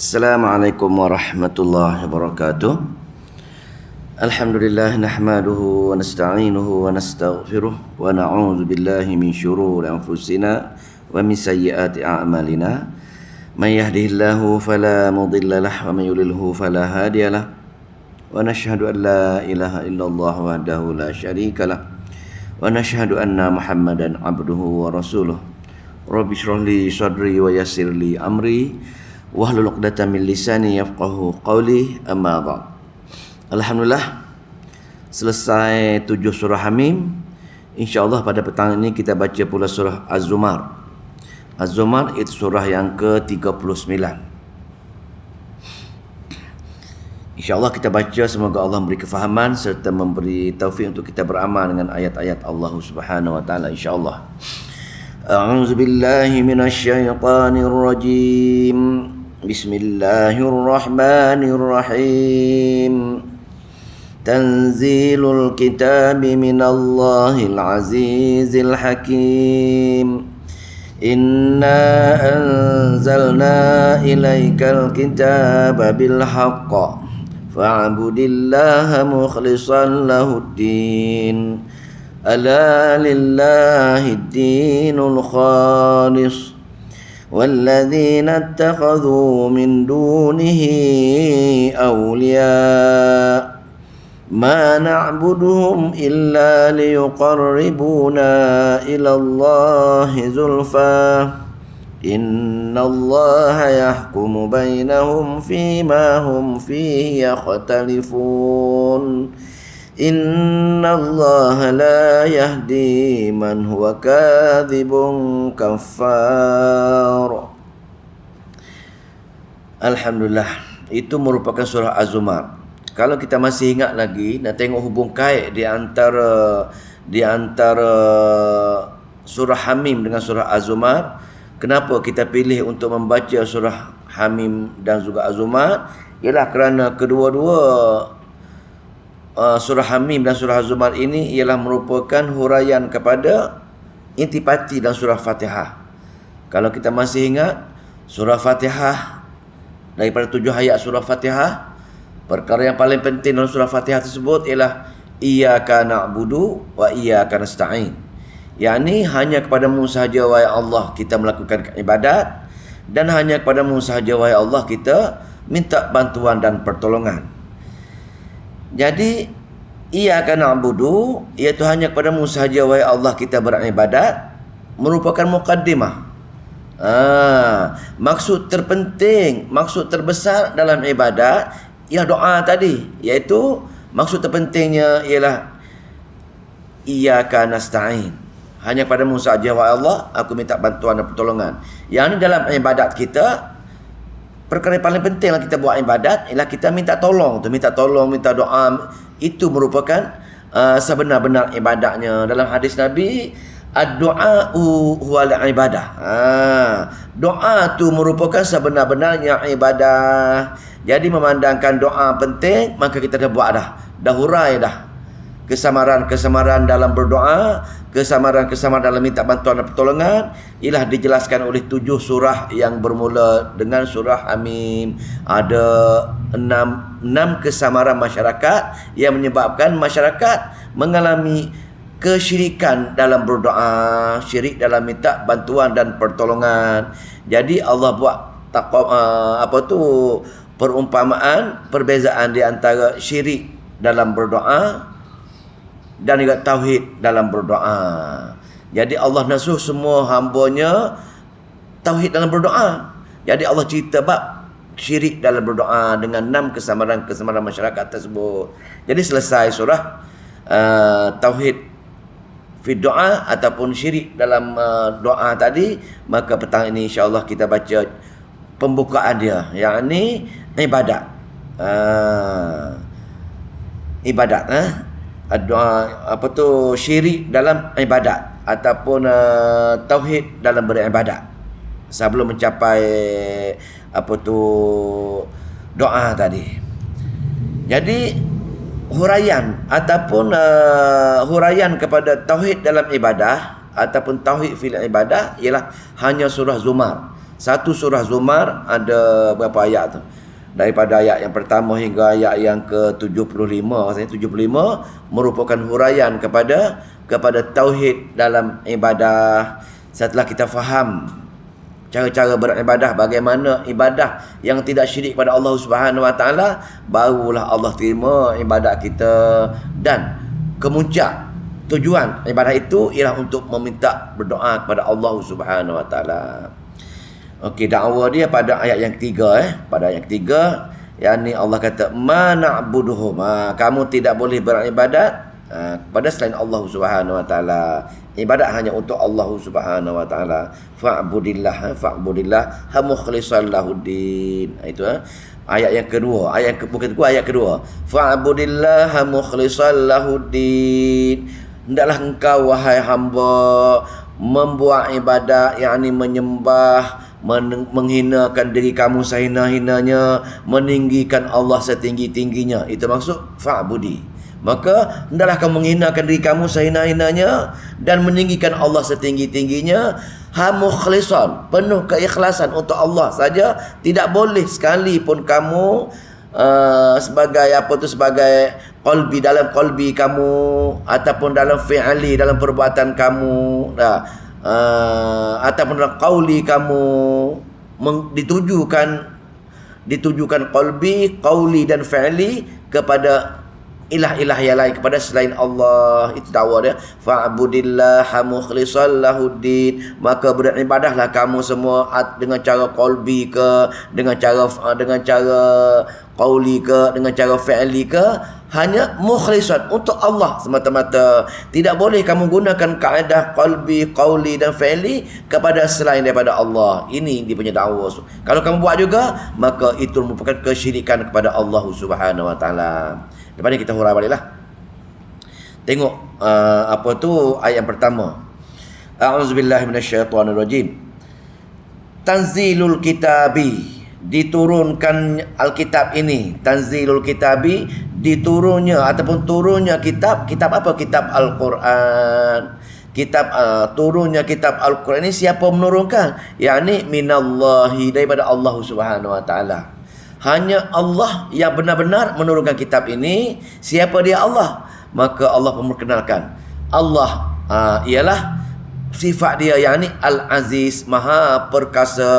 Assalamualaikum warahmatullahi wabarakatuh. Alhamdulillah nahmaduhu wa nasta'inuhu wa nastaghfiruh wa na'udzu billahi min syururi anfusina wa min sayyiati a'malina. May yahdihillahu fala mudilla lahu wa may yudlilhu fala hadiya lahu. Wa nashhadu an la ilaha illallah wahdahu la syarika lahu wa nashhadu anna Muhammadan abduhu wa rasuluh. Rabbi shrah li sadri wa yassir li amri wahlul 'uqdatam min lisani yafqahu qawli, amma ba'd. Alhamdulillah, selesai 7 surah Hamim. InsyaAllah pada petang ini kita baca pula surah Az-Zumar. Az-Zumar itu surah yang ke-39. InsyaAllah kita baca, semoga Allah memberi kefahaman serta memberi taufik untuk kita beramal dengan ayat-ayat Allah Subhanahu wa taala, insyaAllah. A'udzu billahi minasyaitonir rajim. Bismillahirrahmanirrahim. Tanzilul kitabi minallahil azizil hakim. Inna anzalna ilaikal kitaba bil haqq fa'budillaha mukhlishan lahuddin. Ala lillahi dinul khalis والذين اتخذوا من دونه أولياء ما نعبدهم إلا ليقربونا إلى الله زلفى إن الله يحكم بينهم فيما هم فيه يختلفون إن الله لا يهدي من هو كاذب كفار. Alhamdulillah, itu merupakan surah Az-Zumar. Kalau kita masih ingat lagi, nak tengok hubung kait di antara surah Hamim dengan surah Az-Zumar. Kenapa kita pilih untuk membaca surah Hamim dan juga Az-Zumar? Ialah kerana kedua-dua surah Hamim dan surah Az-Zumar ini ialah merupakan huraian kepada intipati dan surah Fatihah. Kalau kita masih ingat, surah Fatihah, daripada 7 ayat surah Fatihah, perkara yang paling penting dalam surah Fatihah tersebut ialah iyyaka na'budu wa iyyaka nasta'in. Yakni hanya kepadamu sahaja wahai Allah kita melakukan ibadat, dan hanya kepadamu sahaja wahai Allah kita minta bantuan dan pertolongan. Jadi iyyaka na'budu, iaitu hanya kepadamu sahaja wahai Allah kita beribadat, merupakan muqaddimah. Maksud terpenting, maksud terbesar dalam ibadat ialah doa tadi, iaitu maksud terpentingnya ialah iyyaka nasta'in, hanya kepadamu sahaja wahai Allah aku minta bantuan dan pertolongan. Yang ini dalam ibadat kita, perkara yang paling penting lah kita buat ibadat ialah kita minta tolong, minta doa. Itu merupakan sebenar-benar ibadatnya. Dalam hadis Nabi, ad-du'a'u huwal ibadah. Doa tu merupakan sebenar-benarnya ibadah. Jadi memandangkan doa penting, maka kita dah buat dah hurai dah kesamaran dalam berdoa, kesamaran dalam minta bantuan dan pertolongan ialah dijelaskan oleh 7 surah yang bermula dengan surah Hamim. Ada 6 kesamaran masyarakat yang menyebabkan masyarakat mengalami kesyirikan dalam berdoa, syirik dalam minta bantuan dan pertolongan. Jadi Allah buat perumpamaan, perbezaan di antara syirik dalam berdoa dan juga tauhid dalam berdoa. Jadi Allah nasuh semua hamba-Nya tauhid dalam berdoa. Jadi Allah cerita bab syirik dalam berdoa dengan 6 kesamaran masyarakat tersebut. Jadi selesai surah tauhid fi doa ataupun syirik dalam doa tadi, maka petang ini insya-Allah kita baca pembukaan dia, yakni ibadat. Doa syirik dalam ibadat ataupun tauhid dalam beribadat sebelum mencapai doa tadi. Jadi huraian ataupun huraian kepada tauhid dalam ibadah ataupun tauhid fil ibadah ialah hanya surah Zumar. Satu surah Zumar ada berapa ayat tu? Daripada ayat yang pertama hingga ayat yang ke-75. Maksudnya 75 merupakan huraian kepada tauhid dalam ibadah. Setelah kita faham cara-cara beribadah, bagaimana ibadah yang tidak syirik pada Allah Subhanahu Wa Taala, barulah Allah terima ibadat kita. Dan kemuncak tujuan ibadah itu ialah untuk meminta berdoa kepada Allah Subhanahu Wa Taala. Okey, dakwah dia pada ayat yang ketiga pada ayat ketiga, yakni Allah kata ma na'buduhum, kamu tidak boleh beribadat kepada selain Allah Subhanahu Wa Taala. Ibadat hanya untuk Allah Subhanahu Wa Taala. Fa'budillah mukhlishan lahuddin. Itu ayat yang kedua. Ayat kedua. Fa'budillah mukhlishan lahuddin. Hendaklah engkau wahai hamba membuat ibadat, yakni menyembah, menghinakan diri kamu sehina-hinanya, meninggikan Allah setinggi-tingginya. Itu maksud fa'budi. Maka hendaklah kamu menghinakan diri kamu sehina-hinanya dan meninggikan Allah setinggi-tingginya. Mukhlishan, penuh keikhlasan untuk Allah saja. Tidak boleh sekalipun kamu sebagai qalbi, dalam qalbi kamu ataupun dalam fi'li, dalam perbuatan kamu, ataupun dalam qauli kamu ditujukan qalbi, qauli dan fi'li kepada ilah-ilah yang lain, kepada selain Allah. Itu dakwah dia. Fa'budillaha mukhlishan lahuddin. Maka beribadahlah kamu semua dengan cara qalbi ke, dengan cara qauli ke, dengan cara fi'li ke, hanya mukhlishan untuk Allah semata-mata. Tidak boleh kamu gunakan kaedah qalbi, qauli dan fi'li kepada selain daripada Allah. Ini dia punya dakwah. Kalau kamu buat juga, maka itu merupakan kesyirikan kepada Allah Subhanahu Wa Taala. Lepas ni kita huraikan baliklah. Tengok ayat yang pertama. A'udzubillahi minasyaitonirrajim. Tanzilul kitabi, diturunkan Alkitab ini. Tanzilul kitabi, diturunnya ataupun turunnya kitab. Kitab apa? Kitab Al-Quran. Turunnya kitab Al-Quran ini siapa menurunkan? Yakni minallahi, daripada Allah Subhanahu Wa Taala. Hanya Allah yang benar-benar menurunkan kitab ini. Siapa dia Allah? Maka Allah memperkenalkan Allah ialah sifat dia, yakni Al-Aziz, Maha Perkasa.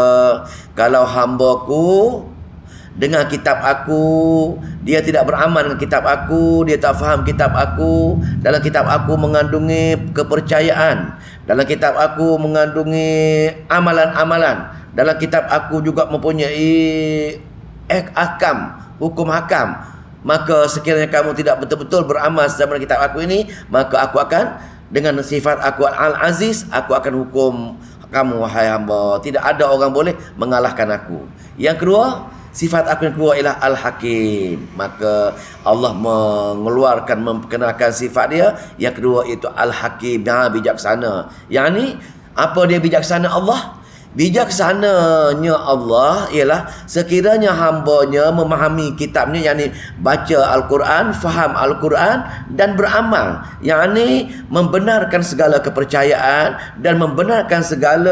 Kalau hambaku dengan kitab aku, dia tidak beramal dengan kitab aku, dia tak faham kitab aku, dalam kitab aku mengandungi kepercayaan, dalam kitab aku mengandungi amalan-amalan, dalam kitab aku juga mempunyai ahkam, hukum hakam. Maka sekiranya kamu tidak betul-betul beramal sama kitab aku ini, maka aku akan, dengan sifat aku Al-Aziz, aku akan hukum kamu wahai hamba. Tidak ada orang boleh mengalahkan aku. Yang kedua, sifat aku yang kedua ialah Al-Hakim. Maka Allah memperkenalkan sifat dia. Yang kedua itu Al-Hakim, bijaksana. Yang ni, apa dia bijaksana Allah? Bijaksananya Allah ialah sekiranya hambanya memahami kitabnya, yakni baca Al-Quran, faham Al-Quran dan beramal, yakni membenarkan segala kepercayaan dan membenarkan segala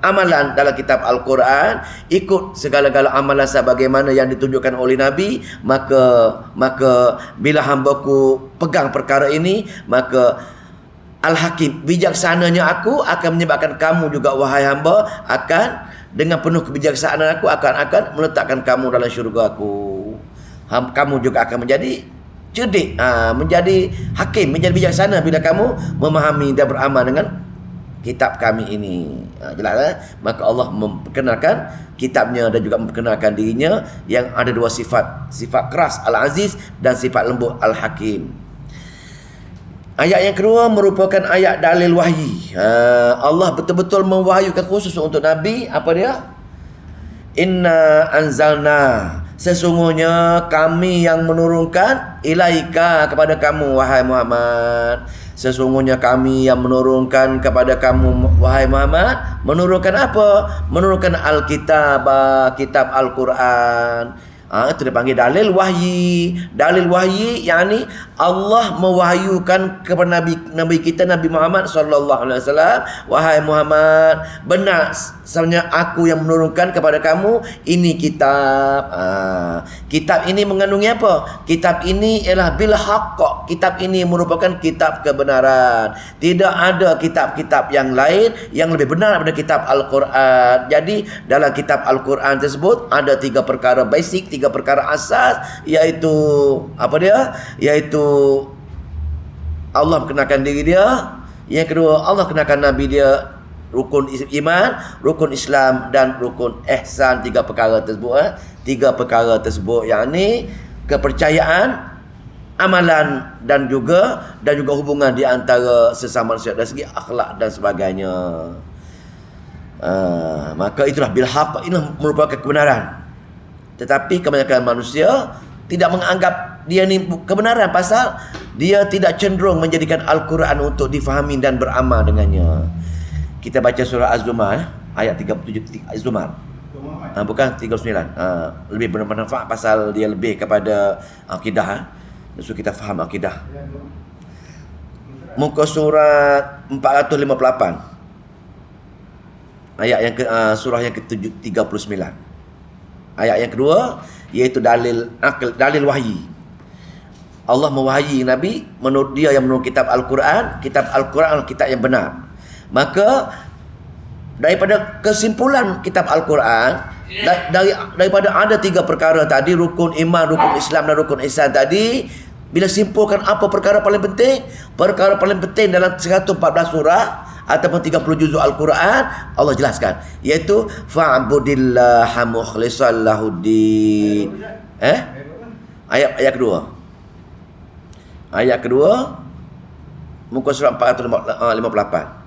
amalan dalam kitab Al-Quran, ikut segala-gala amalan sebagaimana yang ditunjukkan oleh Nabi. Maka bila hambaku pegang perkara ini, maka Al-Hakim, bijaksananya aku akan menyebabkan kamu juga wahai hamba akan dengan penuh kebijaksanaan aku akan meletakkan kamu dalam syurga aku. Kamu juga akan menjadi cerdik, menjadi hakim, menjadi bijaksana bila kamu memahami dan beramal dengan kitab kami ini. Jelas Maka Allah memperkenalkan kitabnya dan juga memperkenalkan dirinya yang ada dua sifat. Sifat keras Al-Aziz dan sifat lembut Al-Hakim. Ayat yang kedua merupakan ayat dalil wahyi. Allah betul-betul mewahyukan khusus untuk Nabi. Apa dia? Inna anzalna, sesungguhnya kami yang menurunkan, ilaika, kepada kamu wahai Muhammad. Sesungguhnya kami yang menurunkan kepada kamu wahai Muhammad. Menurunkan apa? Menurunkan Alkitab, kitab Al-Quran. Itu dipanggil dalil wahyi. Dalil wahyi yakni Allah mewahyukan kepada Nabi kita Nabi Muhammad sallallahu alaihi wasallam, wahai Muhammad, benar sebenarnya aku yang menurunkan kepada kamu ini kitab. Kitab ini mengandungi apa? Kitab ini ialah bil haqq. Kitab ini merupakan kitab kebenaran. Tidak ada kitab-kitab yang lain yang lebih benar daripada kitab Al-Quran. Jadi dalam kitab Al-Quran tersebut ada 3 perkara basic, 3 perkara asas, iaitu apa dia? Iaitu Allah kenalkan diri dia. Yang kedua, Allah kenalkan Nabi dia. Rukun iman, rukun Islam dan rukun ihsan. 3 perkara tersebut. 3 perkara tersebut yakni kepercayaan, amalan dan juga hubungan di antara sesama manusia dari segi akhlak dan sebagainya. Maka itulah bil haqq, ini merupakan kebenaran. Tetapi kebanyakan manusia tidak menganggap dia ni kebenaran, pasal dia tidak cenderung menjadikan Al-Quran untuk difahami dan beramal dengannya. Kita baca surah Az-Zumar ayat 37. Az-Zumar bukan 39. Lebih bermanfaat pasal dia lebih kepada akidah. So kita faham akidah. Muka surat 458 ayat yang surah yang ke-39. Ayat yang kedua iaitu dalil akal, dalil wahyi. Allah mewahyi Nabi, menurut dia yang menurut kitab Al-Quran. Kitab Al-Quran adalah kitab yang benar. Maka daripada kesimpulan kitab Al-Quran, daripada ada 3 perkara tadi, rukun iman, rukun Islam dan rukun ihsan tadi, bila simpulkan apa perkara paling penting? Perkara paling penting dalam 114 surah ataupun 30 juzuk Al-Quran, Allah jelaskan, iaitu fa'budillaha mukhlishan lahuddin. Ayat kedua. Ayat kedua muka surat 458.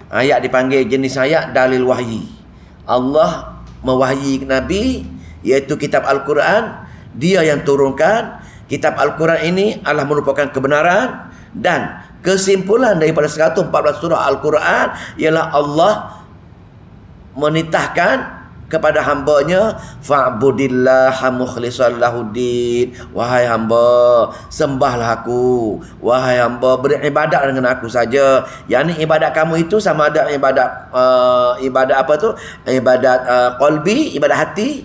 Ayat dipanggil jenis ayat dalil wahyi. Allah mewahyi Nabi, iaitu kitab Al-Quran, dia yang turunkan. Kitab Al-Quran ini adalah merupakan kebenaran, dan kesimpulan daripada 114 surah Al-Quran ialah Allah menitahkan kepada hambanya, fa'budillaha mukhlishan lahuddin. Wahai hamba, sembahlah aku. Wahai hamba, beribadat dengan aku saja. Yang ni ibadat kamu itu sama ada ibadat ibadat apa tu? Ibadat qalbi, ibadat hati.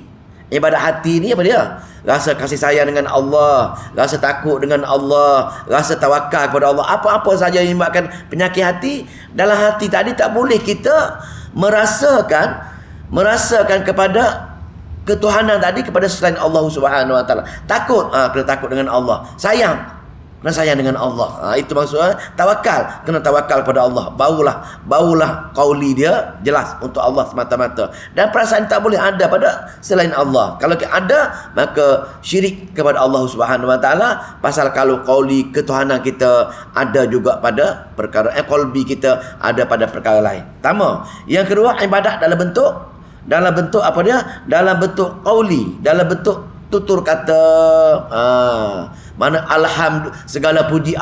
Ibadat hati ni apa dia? Rasa kasih sayang dengan Allah, rasa takut dengan Allah, rasa tawakal kepada Allah. Apa-apa saja yang menyebabkan penyakit hati, dalam hati tadi tak boleh kita merasakan kepada ketuhanan tadi kepada selain Allah Subhanahu Wa Taala. Takut, kena takut dengan Allah. Sayang, kena sayang dengan Allah. Itu maksudnya tawakal, kena tawakal kepada Allah. Barulah qauli dia jelas untuk Allah semata-mata. Dan perasaan tak boleh ada pada selain Allah. Kalau ada, maka syirik kepada Allah Subhanahu Wa Taala. Pasal kalau qauli ketuhanan kita ada juga pada perkara qalbi kita ada pada perkara lain. Pertama, yang kedua, ibadat dalam bentuk apa dia? Dalam bentuk qauli, dalam bentuk tutur kata. Mana segala puji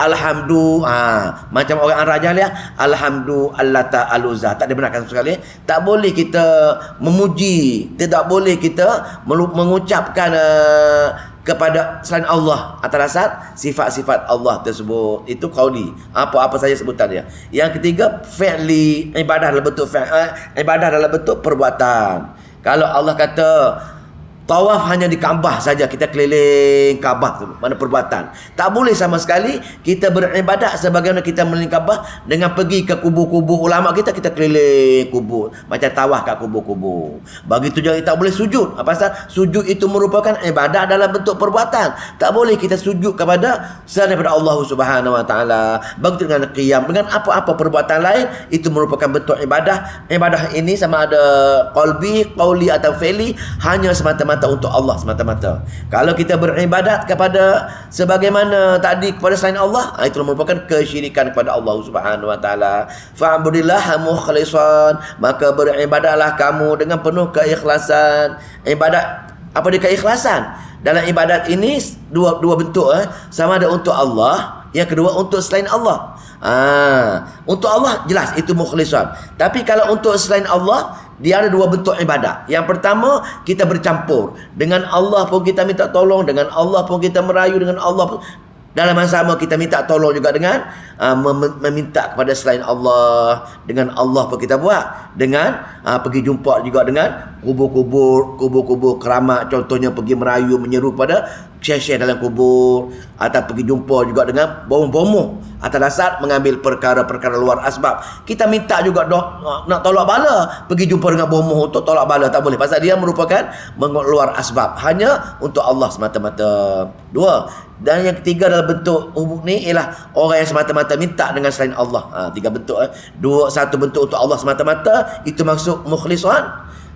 macam orang Arab dia, alhamdulillah al-uzza, tak dibenarkan sekali. Tak boleh kita memuji, tidak boleh kita mengucapkan kepada selain Allah atas dasar sifat-sifat Allah tersebut. Itu qauli, apa-apa saja sebutan dia. Yang ketiga, fi'li, ibadah dalam bentuk ibadah dalam bentuk perbuatan. Kalau Allah kata tawaf hanya di Kaabah saja, kita keliling Kaabah tu, mana perbuatan. Tak boleh sama sekali kita beribadat sebagaimana kita meliling Kaabah dengan pergi ke kubur-kubur ulama kita keliling kubur, macam tawaf kat kubur-kubur. Begitu juga kita tak boleh sujud. Pasal sujud itu merupakan ibadat dalam bentuk perbuatan. Tak boleh kita sujud kepada selain daripada Allah Subhanahu Wa Taala. Begitu dengan qiyam, dengan apa-apa perbuatan lain, itu merupakan bentuk ibadah. Ibadah ini sama ada qalbi, qauli atau fi'li, hanya semata-mata untuk Allah semata-mata. Kalau kita beribadat kepada sebagaimana tadi kepada selain Allah, itu merupakan kesyirikan kepada Allah Subhanahu Wa Taala. Fa'budillaha mukhlishan, maka beribadatlah kamu dengan penuh keikhlasan. Ibadat, apa dia keikhlasan? Dalam ibadat ini dua bentuk, sama ada untuk Allah, yang kedua untuk selain Allah. Untuk Allah jelas itu mukhlisan. Tapi kalau untuk selain Allah, dia ada dua bentuk ibadat. Yang pertama, kita bercampur. Dengan Allah pun kita minta tolong, dengan Allah pun kita merayu, dengan Allah pun dalam masa sama kita minta tolong juga dengan meminta kepada selain Allah. Dengan Allah pun kita buat. Dengan pergi jumpa juga dengan kubur keramat. Contohnya pergi merayu, menyeru pada syekh-syekh dalam kubur. Atau pergi jumpa juga dengan bomoh-bomoh. Atas dasar mengambil perkara-perkara luar asbab. Kita minta juga nak tolak bala. Pergi jumpa dengan bomoh untuk tolak bala. Tak boleh. Pasal dia merupakan luar asbab. Hanya untuk Allah semata-mata. Dua. Dan yang ketiga dalam bentuk hubung ni ialah orang yang semata-mata minta dengan selain Allah. Tiga bentuk. Satu bentuk untuk Allah semata-mata, itu maksud mukhlisan.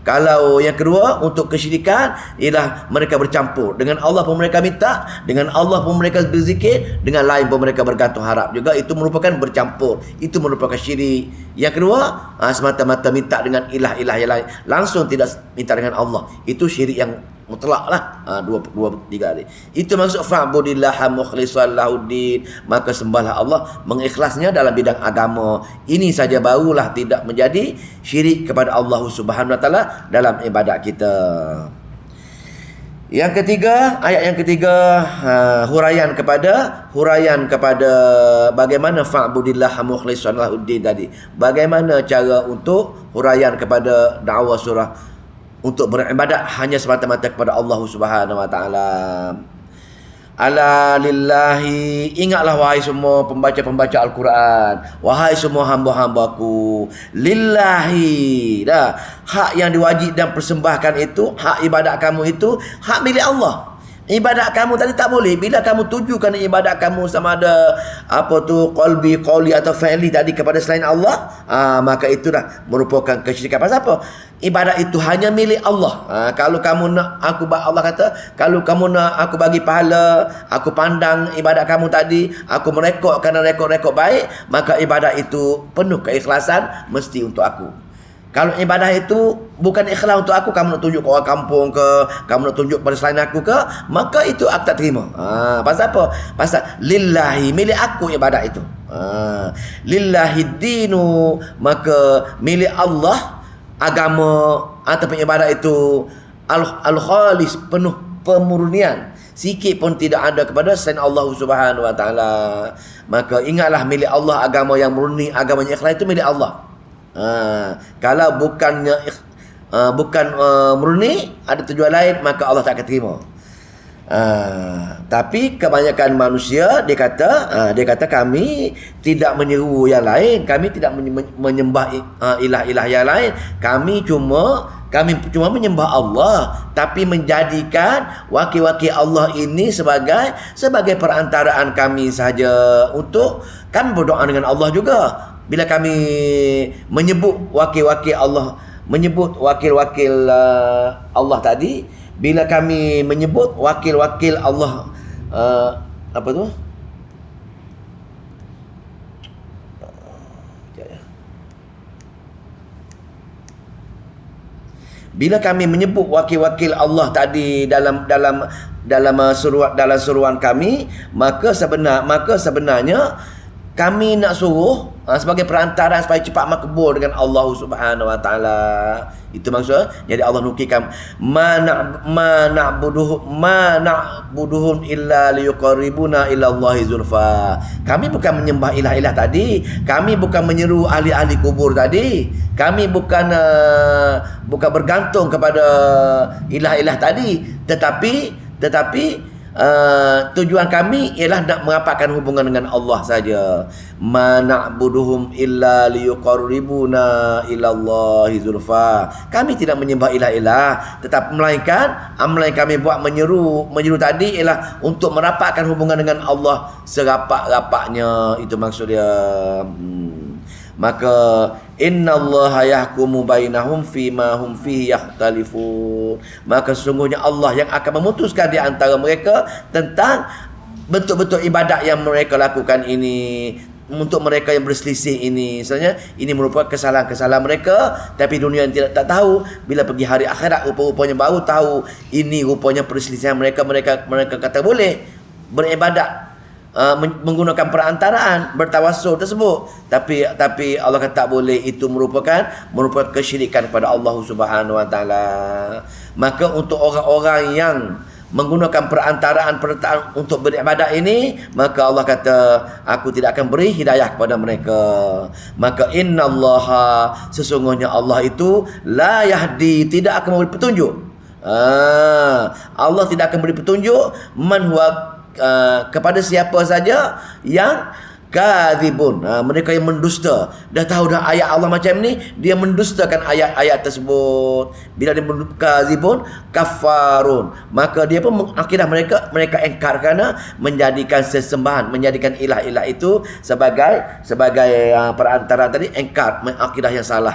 Kalau yang kedua untuk kesyirikan ialah mereka bercampur. Dengan Allah pun mereka minta, dengan Allah pun mereka berzikir, dengan lain pun mereka bergantung harap juga. Itu merupakan bercampur. Itu merupakan syirik. Yang kedua, semata-mata minta dengan ilah-ilah yang lain. Langsung tidak minta dengan Allah. Itu syirik yang mutlak lah. Tiga ni. Itu maksud fa'budillaha mukhlishan lahuddin. Maka sembahlah Allah mengikhlasnya dalam bidang agama. Ini saja barulah tidak menjadi syirik kepada Allah Subhanahu wa taala dalam ibadat kita. Yang ketiga, ayat yang ketiga, huraian kepada bagaimana fa'budillaha mukhlishan lahuddin tadi. Bagaimana cara untuk huraian kepada dakwah surah untuk beribadat hanya semata-mata kepada Allah Subhanahu wa taala. Ala lillahi, ingatlah wahai semua pembaca-pembaca Al-Quran, wahai semua hamba-hambaku, lillahi, dah, hak yang diwajib dan persembahkan itu, hak ibadat kamu itu hak milik Allah. Ibadat kamu tadi tak boleh. Bila kamu tujukan ibadat kamu sama ada qalbi, qawli atau fi'li tadi kepada selain Allah, maka itu dah merupakan kesyirikan. Pasal apa? Ibadat itu hanya milik Allah. Kalau kamu nak Allah kata, kalau kamu nak aku bagi pahala, aku pandang ibadat kamu tadi, aku merekod kerana rekod baik, maka ibadat itu penuh keikhlasan mesti untuk aku. Kalau ibadah itu bukan ikhlas untuk aku, kamu nak tunjuk ke orang kampung ke, kamu nak tunjuk pada selain aku ke, maka itu aku tak terima. Pasal apa? Pasal lillahi, milik aku ibadah itu. Lillahi dinu, maka milik Allah agama ataupun ibadah itu al-khalis, penuh pemurnian. Sikit pun tidak ada kepada selain Allah Subhanahu wa taala. Maka ingatlah milik Allah agama yang murni, agama yang ikhlas itu milik Allah. Kalau bukan murni, ada tujuan lain, maka Allah tak akan terima. Tapi kebanyakan manusia dia kata kami tidak menyeru yang lain, kami tidak menyembah ilah-ilah yang lain, kami cuma menyembah Allah, tapi menjadikan wakil-wakil Allah ini sebagai perantaraan kami saja untuk kami berdoa dengan Allah juga. Bila kami menyebut wakil-wakil Allah, menyebut wakil-wakil Allah tadi, bila kami menyebut wakil-wakil Allah, apa tu? Bila kami menyebut wakil-wakil Allah tadi dalam suruhan kami, maka sebenarnya kami nak suruh sebagai perantara supaya cepat makbul dengan Allah Subhanahu wa taala. Itu maksudnya. Jadi Allah nukilkan ma na'buduhum illa liyuqarribuna ila Allahi zulfa. Kami bukan menyembah ilah-ilah tadi, kami bukan menyeru ahli-ahli kubur tadi, kami bukan bergantung kepada ilah-ilah tadi, tetapi tujuan kami ialah nak merapatkan hubungan dengan Allah saja. Ma na'buduhum illa liyuqarribuna ila Allahi zulfa. Kami tidak menyembah ilah-ilah, tetapi melainkan amalan yang kami buat menyeru tadi ialah untuk merapatkan hubungan dengan Allah serapat-rapatnya. Itu maksud dia. Maka innallaha yahkumu bainahum fima hum fihi yakhtalifun. Maka sesungguhnya Allah yang akan memutuskan di antara mereka tentang bentuk-bentuk ibadat yang mereka lakukan ini. Untuk mereka yang berselisih ini, misalnya ini merupakan kesalahan-kesalahan mereka, tapi dunia yang tak tahu. Bila pergi hari akhirat, rupa-rupanya baru tahu ini rupanya perselisihan mereka kata boleh beribadat menggunakan perantaraan bertawassul tersebut, tapi Allah kata tak boleh, itu merupakan kesyirikan kepada Allah Subhanahu Wa Taala. Maka untuk orang-orang yang menggunakan perantaraan untuk beribadat ini, maka Allah kata aku tidak akan beri hidayah kepada mereka. Maka innallaha, sesungguhnya Allah itu la yahdi, tidak akan memberi petunjuk. Allah tidak akan beri petunjuk man huwa, kepada siapa saja yang kadzibun, mereka yang mendusta. Dah tahu dah ayat Allah macam ni, dia mendustakan ayat-ayat tersebut. Bila dia kadzibun kafarun, maka dia pun akidah mereka engkar kerana menjadikan sesembahan, menjadikan ilah-ilah itu sebagai perantara tadi, engkar akidah yang salah.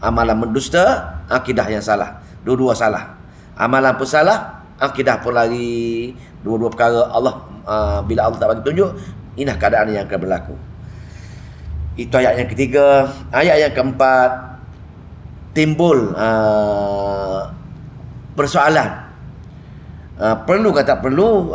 Amalan mendusta, akidah yang salah. Dua-dua salah. Amalan pun salah, akidah pun lagi. Dua-dua perkara Allah, bila Allah tak bagi tunjuk, inilah keadaan yang akan berlaku. Itu ayat yang ketiga. Ayat yang keempat, timbul persoalan. Perlu ke tak perlu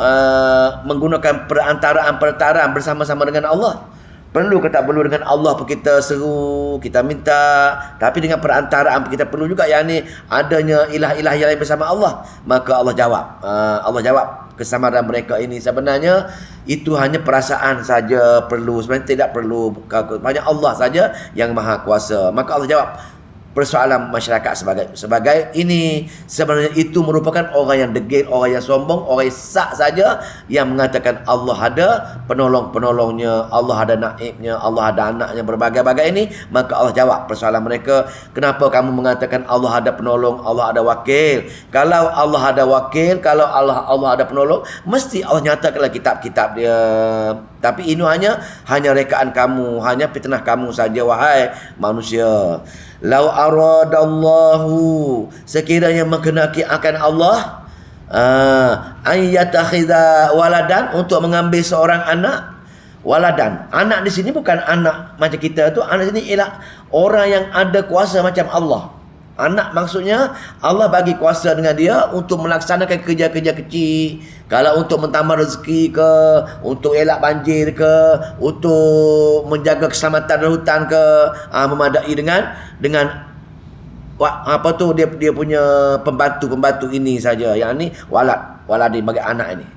menggunakan perantaraan bersama-sama dengan Allah? Perlu ke tak perlu dengan Allah pun kita seru, kita minta, tapi dengan perantaraan pun kita perlu juga, yang ni adanya ilah-ilah yang lain bersama Allah. Maka Allah jawab kesamaran mereka ini sebenarnya itu hanya perasaan saja perlu, sebenarnya tidak perlu, banyak Allah saja yang maha kuasa. Maka Allah jawab persoalan masyarakat sebagai ini. Sebenarnya itu merupakan orang yang degil, orang yang sombong, orang yang sak saja yang mengatakan Allah ada penolong-penolongnya, Allah ada naibnya, Allah ada anaknya, berbagai-bagai ini. Maka Allah jawab persoalan mereka. Kenapa kamu mengatakan Allah ada penolong, Allah ada wakil? Kalau Allah ada wakil, kalau Allah ada penolong, mesti Allah nyatakanlah kitab-kitab dia. Tapi ini hanya rekaan kamu, hanya fitnah kamu saja, wahai manusia. Lau aradallahu, sekiranya menghendaki akan Allah ayyatakhidha waladan, untuk mengambil seorang anak. Waladan, anak di sini bukan anak macam kita tu, anak sini ialah orang yang ada kuasa macam Allah. Anak maksudnya Allah bagi kuasa dengan dia untuk melaksanakan kerja-kerja kecil. Kalau untuk mentambah rezeki ke, untuk elak banjir ke, untuk menjaga keselamatan hutan ke, memadai dengan apa tu, dia punya pembantu ini saja. Yang ni waladin bagi anak ini.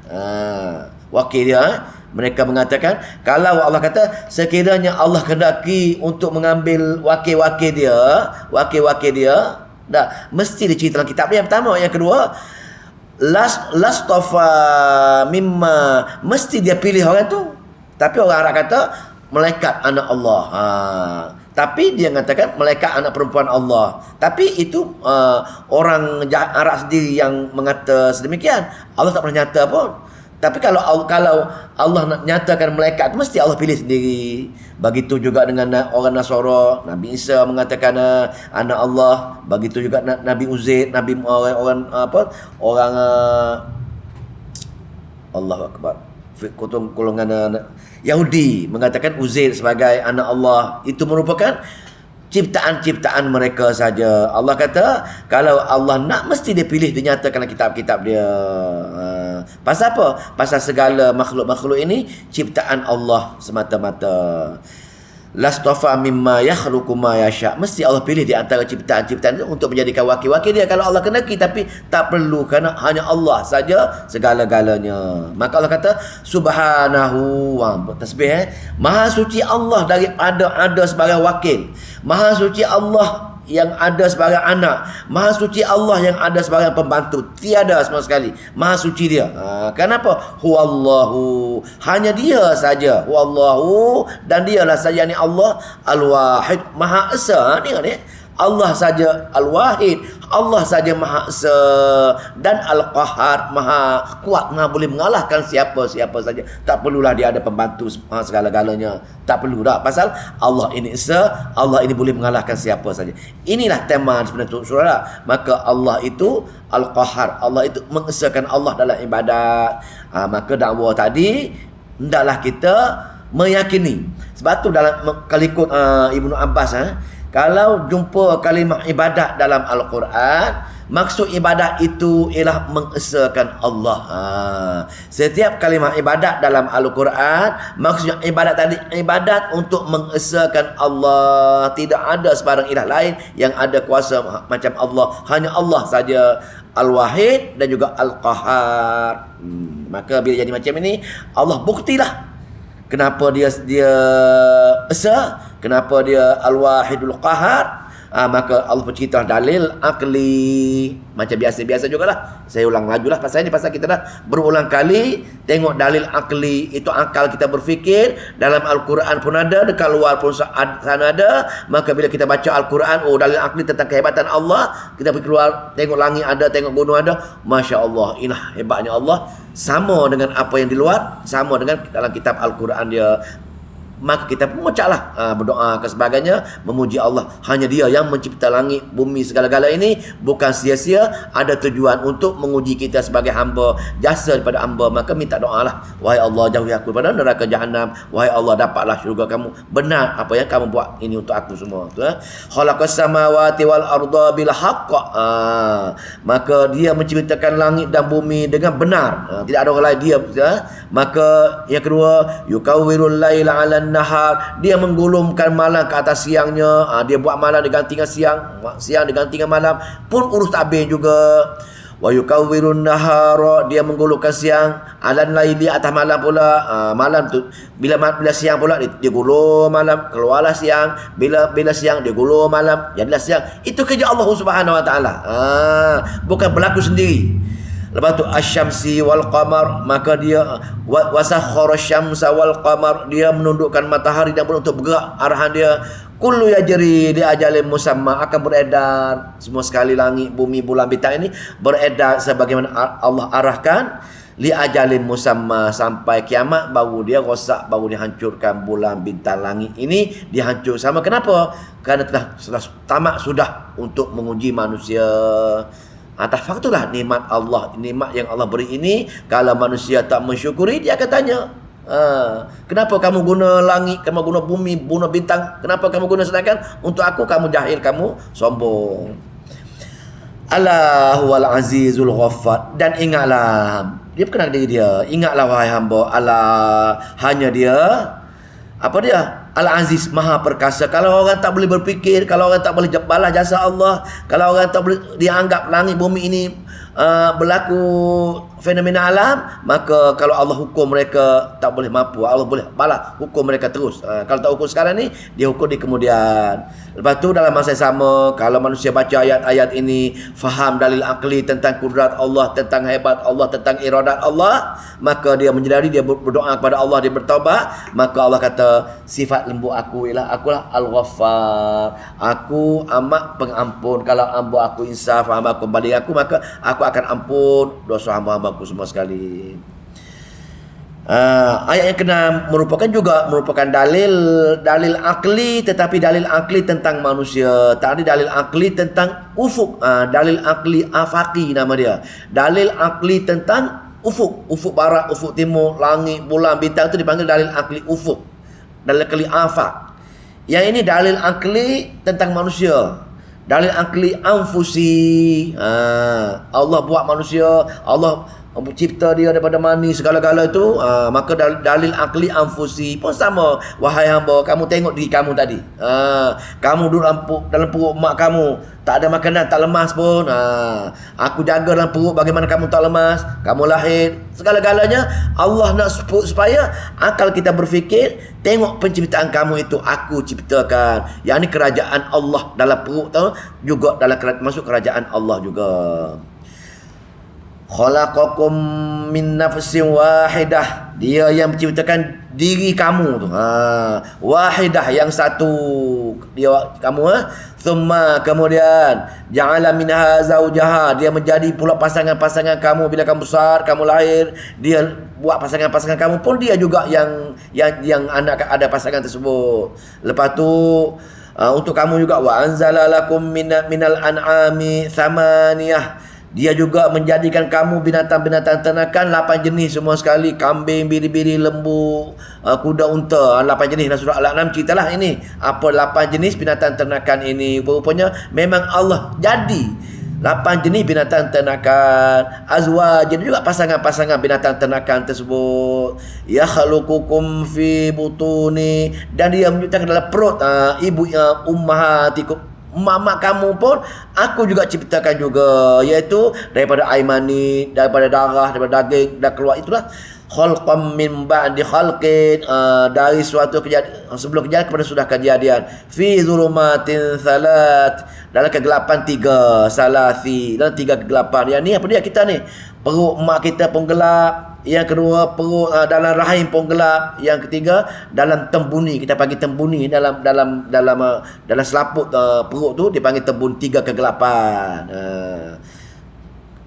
Wakil dia. Mereka mengatakan kalau Allah kata sekiranya Allah kehendaki untuk mengambil wakil-wakil dia, dah mesti dicerita dalam kitab dia. Yang pertama, yang kedua, lastafa mimma, mesti dia pilih orang tu. Tapi orang Arab kata malaikat anak Allah. Tapi dia mengatakan malaikat anak perempuan Allah. Tapi itu orang Arab sendiri yang mengata sedemikian. Allah tak pernah nyata pun. Tapi kalau Allah nak nyatakan malaikat, mesti Allah pilih sendiri. Begitu juga dengan orang Nasara, Nabi Isa mengatakan anak Allah. Begitu juga Nabi Uzair, Nabi orang Allahu Akbar, golongan Yahudi mengatakan Uzair sebagai anak Allah. Itu merupakan ciptaan-ciptaan mereka saja. Allah kata kalau Allah nak, mesti dia pilih, dia nyatakan kitab-kitab dia. Pasal apa? Pasal segala makhluk-makhluk ini ciptaan Allah semata-mata. Lastafa mimma yakhluqu ma yasha, mesti Allah pilih di antara ciptaan-ciptaan itu untuk menjadikan wakil-wakil dia kalau Allah kehendaki. Tapi tak perlu, kerana hanya Allah saja segala-galanya. Maka Allah kata subhanahu wa tasbih, maha suci Allah daripada ada sebarang wakil, maha suci Allah yang ada sebagai anak, maha suci Allah yang ada sebagai pembantu, tiada sama sekali. Maha suci dia. Kenapa? Huwallahu, hanya dia saja. Huwallahu, dan dialah saja ni Allah al-wahid, maha esa. Ni Allah saja al-wahid, Allah saja maha esa, dan al-qahar, maha kuat, maha boleh mengalahkan siapa saja. Tak perlulah dia ada pembantu segala-galanya. Tak perlu dah. Pasal Allah ini esa, Allah ini boleh mengalahkan siapa saja. Inilah tema sebenarnya surah. Maka Allah itu al-qahar, Allah itu mengesakan Allah dalam ibadat. Maka dakwah tadi hendaklah kita meyakini. Sebab tu dalam kalau ikut Ibnu Abbas, Kalau jumpa kalimah ibadat dalam Al-Quran, maksud ibadat itu ialah mengesakan Allah. Setiap kalimah ibadat dalam Al-Quran, maksudnya ibadat tadi, ibadat untuk mengesakan Allah. Tidak ada sebarang ilah lain yang ada kuasa macam Allah. Hanya Allah saja, Al-Wahid dan juga Al-Qahar. Maka bila jadi macam ini, Allah buktilah kenapa dia esa, kenapa dia Al-Wahidul Qahar. Maka Allah bercerita dalil akli. Macam biasa-biasa jugalah. Saya ulang laju lah pasal ini, pasal kita dah berulang kali tengok dalil akli. Itu akal kita berfikir. Dalam Al-Quran pun ada, dekat luar pun sana ada. Maka bila kita baca Al-Quran, oh dalil akli tentang kehebatan Allah, kita pergi keluar, tengok langit ada, tengok gunung ada, Masya Allah, inilah hebatnya Allah. Sama dengan apa yang di luar, sama dengan dalam kitab Al-Quran dia. Maka kita pun mengucaplah, berdoa ke sebagainya, memuji Allah. Hanya dia yang mencipta langit, bumi, segala-gala ini. Bukan sia-sia, ada tujuan untuk menguji kita sebagai hamba, jasa daripada hamba. Maka minta doalah, wahai Allah, jauhi aku daripada neraka jahanam. Wahai Allah, dapatlah syurga kamu. Benar apa yang kamu buat ini untuk aku semua. Khalaqas samawati wal arda bil haqq. Maka dia menciptakan langit dan bumi dengan benar. Tidak ada orang lain, dia. Maka yang kedua, yukawwirul laila 'alan nahar, dia menggulungkan malam ke atas siangnya. Dia buat malam diganti dengan siang, siang diganti dengan malam, pun urus tak habis juga. Wa yukawwirun nahara, dia menggulungkan siang, alan laili, atas malam pula. Malam tu bila siang pula dia gulung malam, keluarlah siang. Bila siang dia gulung malam, jadilah siang. Itu kerja Allah Subhanahu Wa Taala. Bukan berlaku sendiri. Lepas tu asyamsi wal qamar, maka dia wasakhara syamsa wal qamar, dia menundukkan matahari dan bulan untuk bergerak arahan dia. Kullu yajri li ajalin musamma, akan beredar semua sekali, langit, bumi, bulan, bintang ini beredar sebagaimana Allah arahkan. Li ajalin musamma, sampai kiamat baru dia rosak, baru dihancurkan bulan, bintang, langit ini dihancur sama. Kenapa? Kerana telah tamat sudah untuk menguji manusia. Atas faktorlah nikmat Allah, nikmat yang Allah beri ini, kalau manusia tak mensyukuri, dia akan tanya, kenapa kamu guna langit, kamu guna bumi, guna bintang, kenapa kamu guna, sedangkan untuk aku kamu jahil, kamu sombong. Allah huwal azizul ghaffar, dan ingatlah, dia berkenal diri dia, ingatlah wahai hamba, Allah, hanya dia, apa dia? Al-Aziz, maha perkasa. Kalau orang tak boleh berfikir, kalau orang tak boleh balas jasa Allah, kalau orang tak boleh dianggap langit bumi ini berlaku fenomena alam, maka kalau Allah hukum mereka tak boleh mampu, Allah boleh balas hukum mereka terus. Kalau tak hukum sekarang ni, dia hukum di kemudian. Lepas tu dalam masa yang sama, kalau manusia baca ayat-ayat ini, faham dalil akli tentang kudrat Allah, tentang hebat Allah, tentang iradat Allah, maka dia menyedari, dia berdoa kepada Allah, dia bertaubat. Maka Allah kata, sifat lembut aku ialah akulah Al-Ghaffar, aku amat pengampun. Kalau hamba aku insaf, hamba aku kembali aku, maka aku akan ampun dosa hamba-hambaku semua sekali. Ayat yang keenam merupakan dalil akli, tetapi dalil akli tentang manusia. Tadi dalil akli tentang ufuk, dalil akli afaqi nama dia. Dalil akli tentang ufuk barat, ufuk timur, langit, bulan, bintang, itu dipanggil dalil akli ufuk, dalil akli afaq. Yang ini dalil akli tentang manusia. Dalil akli anfusi, Allah buat manusia, Allah cipta dia daripada mani, segala-gala itu. Maka dalil akli anfusi pun sama. Wahai hamba, kamu tengok diri kamu tadi, kamu duduk dalam perut mak kamu, tak ada makanan, tak lemas pun. Aku jaga dalam perut, bagaimana kamu tak lemas, kamu lahir, segala-galanya Allah nak supaya akal kita berfikir, tengok penciptaan kamu itu aku ciptakan. Yang ini kerajaan Allah dalam perut tu juga, dalam masuk kerajaan Allah juga. Khalaqakum min nafsin wahidah, dia yang menciptakan diri kamu tu, wahidah, yang satu, dia kamu. Thumma, kemudian ja'ala minha zawjaha, dia menjadi pula pasangan-pasangan kamu. Bila kamu besar, kamu lahir, dia buat pasangan-pasangan kamu pun dia juga yang anak ada pasangan tersebut. Lepas tu untuk kamu juga, wa anzala lakum minal an'ami thamaniyah, Dia juga menjadikan kamu binatang-binatang ternakan 8 jenis semua sekali. Kambing, biri-biri, lembu, kuda, unta. 8 jenis. Dalam surah Al-An'am ceritalah ini. Apa 8 jenis binatang ternakan ini. Rupanya memang Allah jadi 8 jenis binatang ternakan. Azwaj, jadi juga pasangan-pasangan binatang ternakan tersebut. Ya khaluqukum fi butuni, dan dia menciptakan dalam perut ibu ummahatikum, mak kamu pun aku juga ciptakan juga, iaitu daripada air mani, daripada darah, daripada daging, dan keluar itulah khalqam min ba'di khalqin, dari suatu kejadian sebelum kejadian kepada sudah kejadian, fi zulumatin salat, dalam kegelapan 3, salasi, dalam 3 kegelapan. Yang ni apa dia kita ni? Perut mak kita pun gelap. Yang kedua, perut dalam rahim pun gelap. Yang ketiga, dalam tembuni, kita panggil tembuni, dalam selaput perut tu dipanggil tembuni, 3 kegelapan.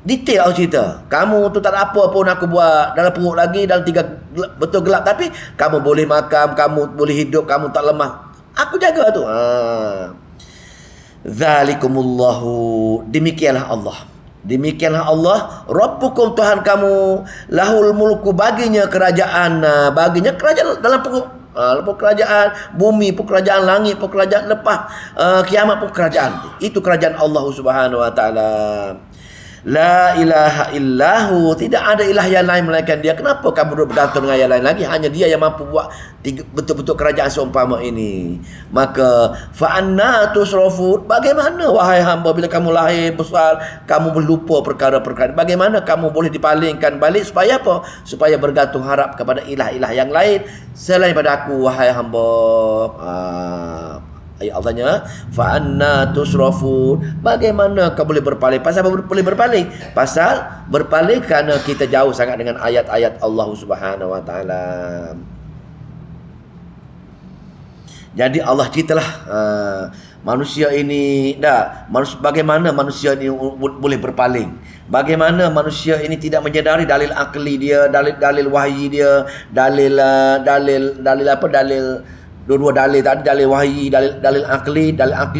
Detail aku cerita. Kamu tu tak ada apa pun aku buat dalam perut lagi, dalam 3 betul gelap, tapi kamu boleh makan, kamu boleh hidup, kamu tak lemah. Aku jaga tu. Zalikumullahu, demikianlah Allah. Demikianlah Allah, Rabbukum, Tuhan kamu, lahul mulku, baginya kerajaan, baginya kerajaan dalam perut, lepas kerajaan bumi pun kerajaan, langit pun kerajaan, lepas kiamat pun kerajaan. Itu kerajaan Allah Subhanahu wa taala. La ilaha illahu, tidak ada ilah yang lain melainkan dia. Kenapa kamu bergantung dengan yang lain lagi? Hanya dia yang mampu buat betul-betul kerajaan seumpama ini. Maka fa anna tusrafun, bagaimana wahai hamba bila kamu lahir besar kamu berlupa perkara-perkara? Bagaimana kamu boleh dipalingkan balik supaya apa? Supaya bergantung harap kepada ilah-ilah yang lain selain pada aku wahai hamba. Ayat Allahnya, fa anna tusrafun, bagaimana kau boleh berpaling? Pasal apa boleh berpaling? Pasal berpaling kerana kita jauh sangat dengan ayat-ayat Allah Subhanahu wa taala. Jadi Allah ceritalah manusia ini, bagaimana manusia ini boleh berpaling? Bagaimana manusia ini tidak menyedari dalil akli dia, dalil wahyi dia, dalil apa? Dua-dua dalil tadi, dalil wahyi, dalil akli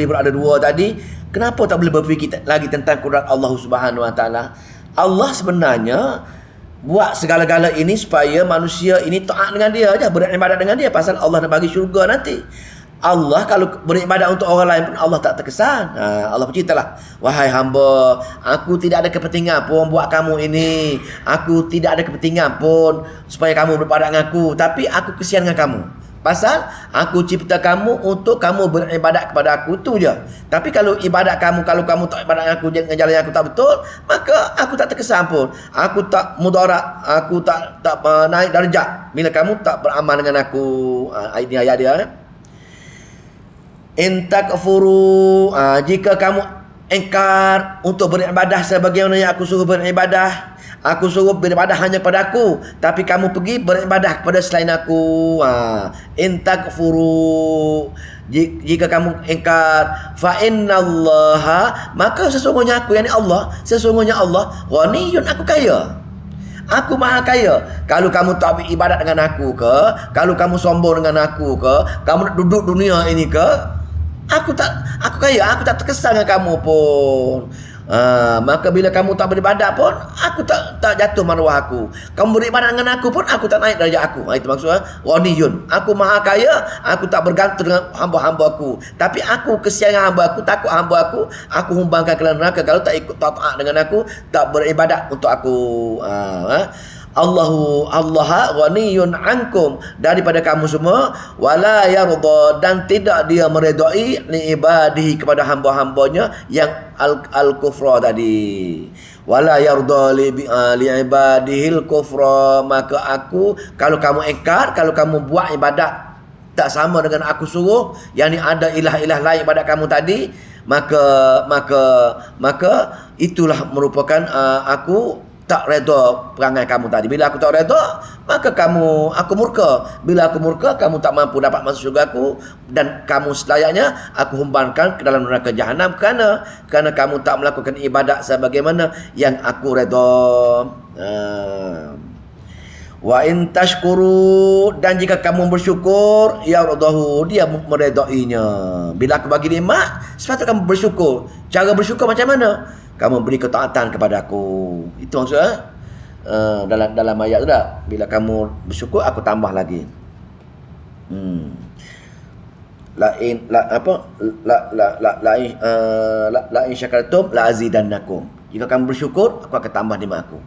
berada dua tadi. Kenapa tak boleh berfikir lagi tentang kudrat Allah Subhanahu wa taala? Allah sebenarnya buat segala-gala ini supaya manusia ini taat dengan dia aja, beribadat dengan dia, pasal Allah nak bagi syurga nanti. Allah kalau beribadat untuk orang lain pun Allah tak terkesan. Allah berceritalah, wahai hamba, aku tidak ada kepentingan pun buat kamu ini. Aku tidak ada kepentingan pun supaya kamu beribadat dengan aku, tapi aku kesian dengan kamu. Pasal aku cipta kamu untuk kamu beribadat kepada aku, tu je. Tapi kalau ibadat kamu, kalau kamu tak ibadat dengan aku dengan jalan yang aku tak betul, maka aku tak terkesan pun. Aku tak mudarat, aku tak naik darjat bila kamu tak beramal dengan aku. Ini ayat dia. In takfuru, jika kamu engkar untuk beribadah sebagaimana yang aku suruh beribadah, aku suruh beribadah hanya pada aku, tapi kamu pergi beribadah kepada selain aku. In takfuru, jika kamu engkar, fa innallaha, maka sesungguhnya aku, yakni Allah, sesungguhnya Allah ghaniyun, aku kaya. Aku maha kaya. Kalau kamu tak beribadat dengan aku ke, kalau kamu sombong dengan aku ke, kamu nak duduk dunia ini ke, aku kaya, aku tak terkesan dengan kamu pun. Maka bila kamu tak beribadat pun, aku tak jatuh maruah aku. Kamu beribadat dengan aku pun, aku tak naik darjat aku. Itu maksudnya ghaniyun, aku maha kaya, aku tak bergantung dengan hamba-hamba aku, tapi aku kesian dengan hamba aku, takut hamba aku humbangkan ke dalam neraka kalau tak ikut taat dengan aku, tak beribadat untuk aku. Allah ghaniyun ankum, daripada kamu semua, wala yarda, dan tidak dia meredai li ibadihi, kepada hamba-hambanya yang al-kufra tadi. Wala yarda li ibadihi al-kufra, maka aku, kalau kamu engkar, kalau kamu buat ibadat tak sama dengan aku suruh, yakni ada ilah-ilah lain pada kamu tadi, maka itulah merupakan aku tak redha perangai kamu tadi. Bila aku tak redha, maka aku murka. Bila aku murka, kamu tak mampu dapat masuk syurga aku, dan kamu selayaknya aku humbankan ke dalam neraka jahanam kerana kamu tak melakukan ibadat sebagaimana yang aku redha. Wa in tashkuru, dan jika kamu bersyukur, yardahu, dia meredainya. Bila aku bagi nikmat, sepatutnya kamu bersyukur. Cara bersyukur macam mana? Kamu beri ketaatan kepada aku. Itu maksudnya dalam ayat tu dah. Bila kamu bersyukur, aku tambah lagi. La in syakartum la azidannakum. Jika kamu bersyukur, aku akan tambah nikmat aku.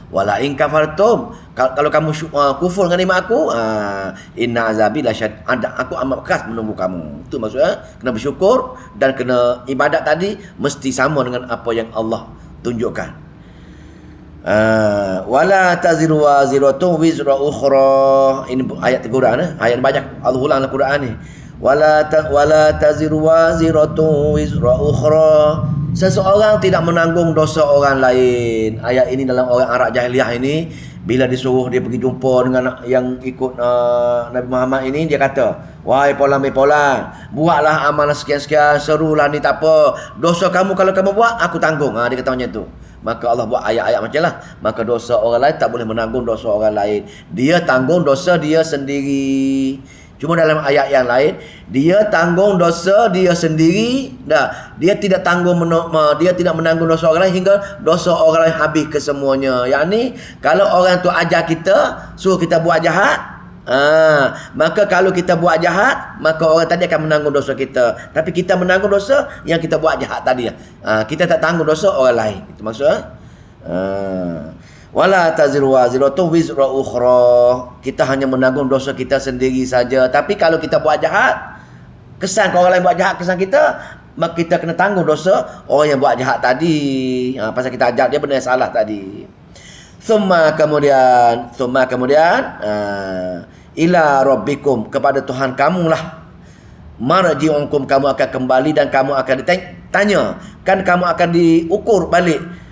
Wala in kafartum, kalau kamu kufur dengan nikmat aku, inna azabi lasyad, aku amat keras menunggu kamu. Itu maksudnya kena bersyukur dan kena ibadat tadi mesti sama dengan apa yang Allah tunjukkan. Wala taziru waziratun wizra ukhra. Ini ayat teguran, ayat banyak Allah ulang dalam Quran ni. Wala taziru waziratun wizra ukhra. Seseorang tidak menanggung dosa orang lain. Ayat ini dalam orang Arab jahiliah ini, bila disuruh dia pergi jumpa dengan yang ikut Nabi Muhammad ini, dia kata, wahai polan, buatlah amalan sekian-sekian, serulah ni tak apa. Dosa kamu kalau kamu buat, aku tanggung. Dia kata macam tu. Maka Allah buat ayat-ayat macam lah. Maka dosa orang lain tak boleh menanggung dosa orang lain. Dia tanggung dosa dia sendiri. Cuma dalam ayat yang lain, dia tanggung dosa dia sendiri. Dia tidak menanggung dosa orang lain hingga dosa orang lain habis kesemuanya. Yang ni, kalau orang tu ajar kita, suruh kita buat jahat, maka kalau kita buat jahat, maka orang tadi akan menanggung dosa kita. Tapi kita menanggung dosa yang kita buat jahat tadi. Kita tak tanggung dosa orang lain. Itu maksudnya. Wala taziru waziratun wizra ukhra. Kita hanya menanggung dosa kita sendiri saja. Tapi kalau kita buat jahat, kesan kalau orang lain buat jahat kesan kita, maka kita kena tanggung dosa orang yang buat jahat tadi. Pasal kita ajar dia benda yang salah tadi. Thumma kemudian ila rabbikum, kepada Tuhan kamulah marji'ukum, kamu akan kembali dan kamu akan ditanya. Kan kamu akan diukur balik.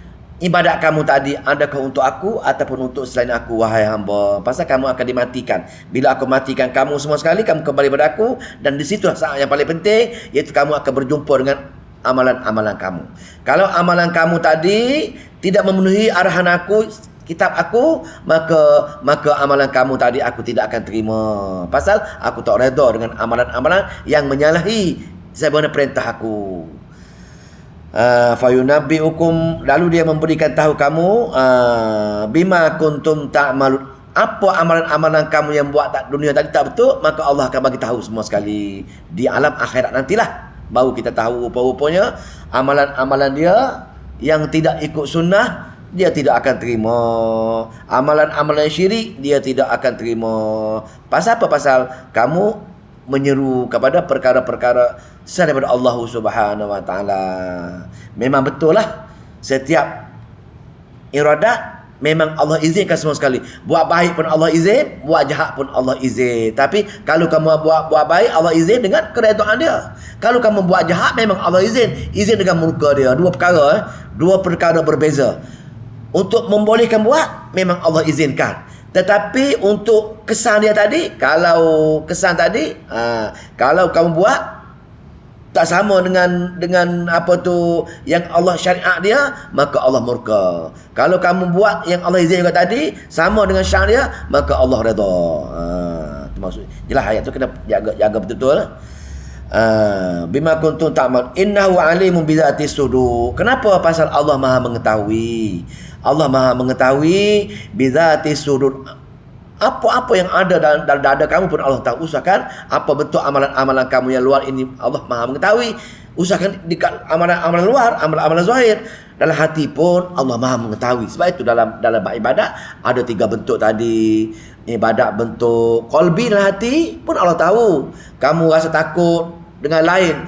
Ibadat kamu tadi, adakah untuk aku ataupun untuk selain aku, wahai hamba? Pasal kamu akan dimatikan. Bila aku matikan kamu semua sekali, kamu kembali kepada aku. Dan di situ saat yang paling penting, iaitu kamu akan berjumpa dengan amalan-amalan kamu. Kalau amalan kamu tadi tidak memenuhi arahan aku, kitab aku, maka amalan kamu tadi aku tidak akan terima. Pasal aku tak redha dengan amalan-amalan yang menyalahi sebagaimana perintah aku. Fayunabbi'ukum, lalu dia memberikan tahu kamu bima kuntum ta'malun, apa amalan-amalan kamu yang buat dunia tadi tak betul, maka Allah akan bagi tahu semua sekali di alam akhirat nantilah. Baru kita tahu rupa-rupanya amalan-amalan dia yang tidak ikut sunnah, dia tidak akan terima. Amalan-amalan syirik, dia tidak akan terima. Pasal apa? Pasal kamu menyeru kepada perkara-perkara selain daripada Allah Subhanahu wa taala. Memang betul lah, setiap iradat memang Allah izinkan semua sekali. Buat baik pun Allah izin, buat jahat pun Allah izin. Tapi kalau kamu buat baik, Allah izin dengan keredaan dia. Kalau kamu buat jahat, memang Allah izin dengan murka dia. Dua perkara berbeza. Untuk membolehkan buat, memang Allah izinkan. Tetapi untuk kesan dia tadi, kalau kamu buat tak sama dengan apa tu yang Allah syariat dia, maka Allah murka. Kalau kamu buat yang Allah izin juga tadi sama dengan syariat dia, maka Allah redha. Itu maksud. Jelas ayat tu kena jaga betul-betul. Bima kuntum ta'mal innahu alimun bi dzati sudur. Kenapa? Pasal Allah Maha mengetahui. Allah Maha mengetahui bi dzati sudur. Apa-apa yang ada dalam dada kamu pun Allah tahu. Usahakan apa bentuk amalan-amalan kamu yang luar ini, Allah Maha mengetahui. Usahakan di amalan-amalan luar, amalan-amalan zahir, dalam hati pun Allah Maha mengetahui. Sebab itu dalam ibadat ada 3 bentuk tadi. Ibadat bentuk qalbi, dalam hati pun Allah tahu. Kamu rasa takut dengan lain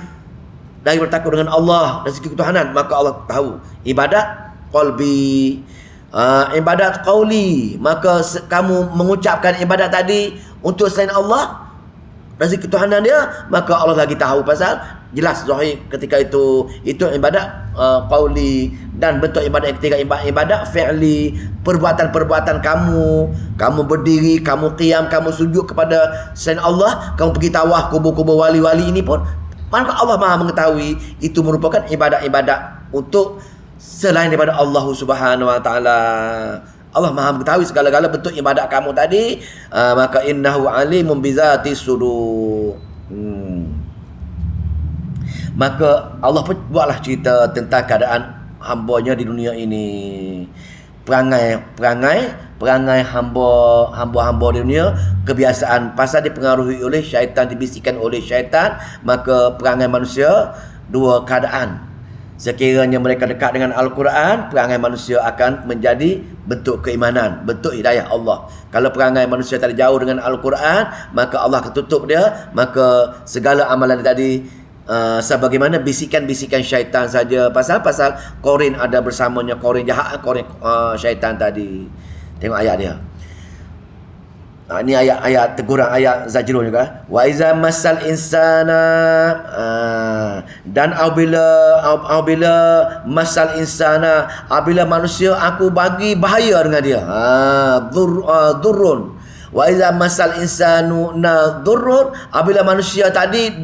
daripada takut dengan Allah dan segi ketuhanan, maka Allah tahu. Ibadat qalbi. Ibadat qauli, maka kamu mengucapkan ibadat tadi untuk selain Allah dan segi ketuhanan dia, maka Allah lagi tahu. Pasal jelas zahir ketika itu ibadat qauli. Dan bentuk ibadat yang ketiga, ibadat fi'li, perbuatan-perbuatan kamu berdiri, kamu qiyam, kamu sujud kepada selain Allah, kamu pergi tawaf kubur-kubur wali-wali, ini pun maka Allah Maha mengetahui. Itu merupakan ibadat-ibadat untuk selain daripada Allah Subhanahu wa taala. Allah Maha mengetahui segala-gala bentuk ibadat kamu tadi. Maka innahu alimun bizati sudur. Maka Allah pun buatlah cerita tentang keadaan hamba-Nya di dunia ini. Perangai hamba di dunia, kebiasaan pasal dipengaruhi oleh syaitan, dibisikkan oleh syaitan, maka perangai manusia dua keadaan. Sekiranya mereka dekat dengan Al-Quran, perangai manusia akan menjadi bentuk keimanan, bentuk hidayah Allah. Kalau perangai manusia tadi jauh dengan Al-Quran, maka Allah akan tutup dia, maka segala amalan tadi sebagaimana bisikan-bisikan syaitan saja. Pasal korin ada bersamanya, korin jahat, korin syaitan tadi. Tengok ayat dia. Ini ayat teguran, ayat zajrun juga. Wa iza massal insana, dan apabila massal insana, apabila manusia aku bagi bahaya dengan dia. Durrun. Wa iza masal insanu nadurrun, apabila manusia tadi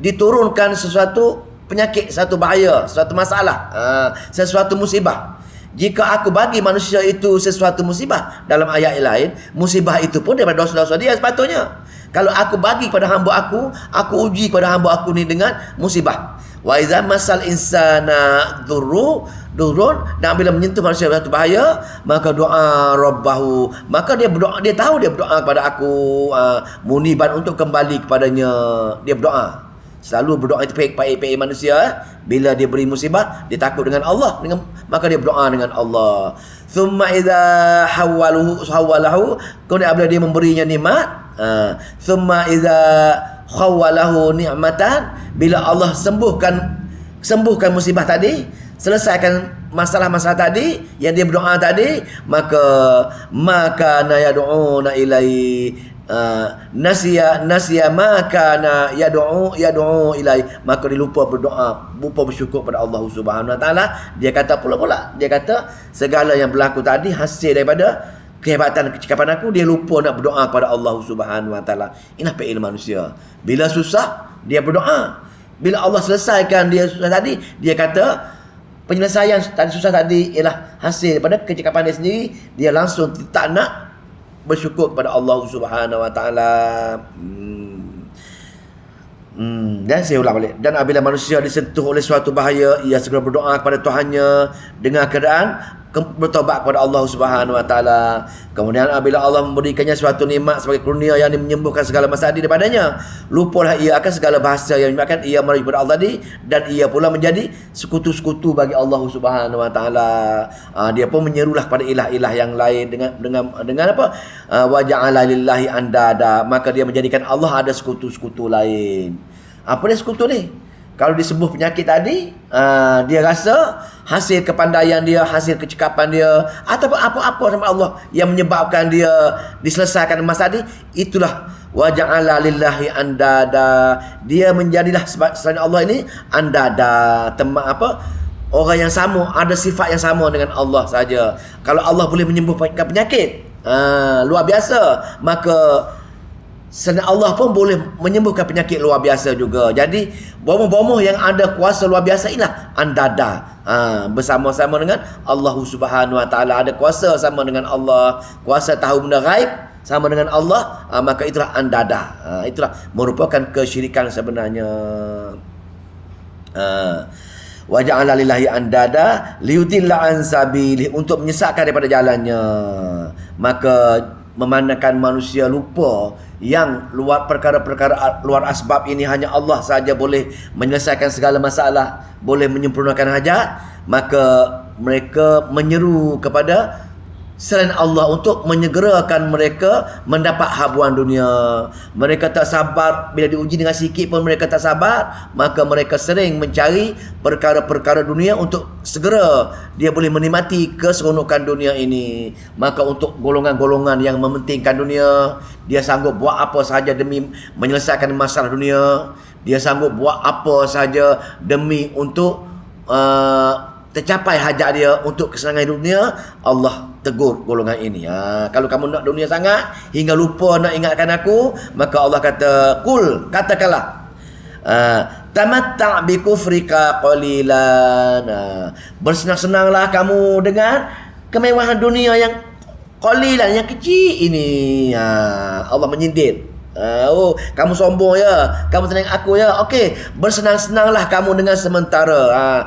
diturunkan sesuatu penyakit, satu bahaya, suatu masalah, sesuatu musibah. Jika aku bagi manusia itu sesuatu musibah, dalam ayat lain, musibah itu pun daripada dosa-dosa dia sepatutnya. Kalau aku bagi kepada hamba aku uji kepada hamba aku ni dengan musibah. Wa iza masal insana durrun, dan bila menyentuh manusia satu bahaya, maka doa rabbahu, maka dia berdoa, dia tahu dia berdoa kepada aku, muniban, untuk kembali kepadanya. Dia berdoa, selalu berdoa itu baik-baik manusia. Bila dia beri musibah, dia takut dengan Allah, maka dia berdoa dengan Allah. Thumma idza hawalahu, kemudian apabila dia memberinya nikmat, thumma idza khawalahu ni'matan, bila Allah sembuhkan musibah tadi, selesaikan masalah-masalah tadi yang dia berdoa tadi, maka yad'una ilai, nasiya maka yad'u ilai, maka dia lupa bersyukur pada Allah Subhanahu Wa Taala. Dia kata pula dia kata segala yang berlaku tadi hasil daripada kehebatan kecekapan aku, dia lupa nak berdoa kepada Allah Subhanahu Wa Taala. Inilah fi'il manusia. Bila susah dia berdoa, bila Allah selesaikan dia susah tadi, dia kata penyelesaian tadi susah tadi ialah hasil daripada kecekapan dia sendiri, dia langsung tak nak bersyukur kepada Allah Subhanahu Wa Taala. Dan saya ulang balik. Dan apabila manusia disentuh oleh suatu bahaya, ia segera berdoa kepada Tuhannya dengan keadaan bertobat kepada Allah Subhanahu Wa Taala. Kemudian apabila Allah memberikannya suatu nikmat sebagai kurnia yang menyembuhkan segala masalah daripadanya, lupalah ia akan segala bahasa yang menyebabkan ia merujuk kepada Allah tadi, dan ia pula menjadi sekutu-sekutu bagi Allah Subhanahu Wa Taala. Dia pun menyerulah pada ilah-ilah yang lain dengan apa? Wa ja'ala lillahi andada, maka dia menjadikan Allah ada sekutu-sekutu lain. Apa dia sekutu ni? Kalau disembuh penyakit tadi, dia rasa hasil kepandaian dia, hasil kecekapan dia, atau apa-apa sama Allah yang menyebabkan dia diselesaikan masalah tadi, itulah wa ja'ala lillahi andada. Dia menjadilah selain Allah ini andada, orang yang sama, ada sifat yang sama dengan Allah saja. Kalau Allah boleh menyembuhkan penyakit luar biasa, maka selain Allah pun boleh menyembuhkan penyakit luar biasa juga. Jadi bomoh-bomoh yang ada kuasa luar biasa inilah andada, bersama-sama dengan Allah Subhanahu Wa Taala. Ada kuasa sama dengan Allah, kuasa tahu benda gaib sama dengan Allah, maka itulah andada. Itulah merupakan kesyirikan sebenarnya. Wa ja'ala lillahi andada liyudilla an sabilihi, untuk menyesatkan daripada jalannya. Maka memandangkan manusia lupa yang perkara-perkara luar asbab ini hanya Allah saja boleh menyelesaikan segala masalah, boleh menyempurnakan hajat, maka mereka menyeru kepada selain Allah untuk menyegerakan mereka mendapat habuan dunia. Mereka tak sabar, bila diuji dengan sikit pun mereka tak sabar, maka mereka sering mencari perkara-perkara dunia untuk segera dia boleh menikmati keseronokan dunia ini. Maka untuk golongan-golongan yang mementingkan dunia, dia sanggup buat apa sahaja demi menyelesaikan masalah dunia. Dia sanggup buat apa sahaja demi untuk tercapai hajat dia, untuk kesenangan dunia. Allah tegur golongan ini. Kalau kamu nak dunia sangat hingga lupa nak ingatkan aku, maka Allah kata, kul, katakanlah, tamatta' bi kufrika qalilan, bersenang-senanglah kamu dengan kemewahan dunia yang qalilan, yang kecil ini. Allah menyindir. Oh, kamu sombong ya, kamu tenang aku ya. Okey, bersenang-senanglah kamu dengan sementara.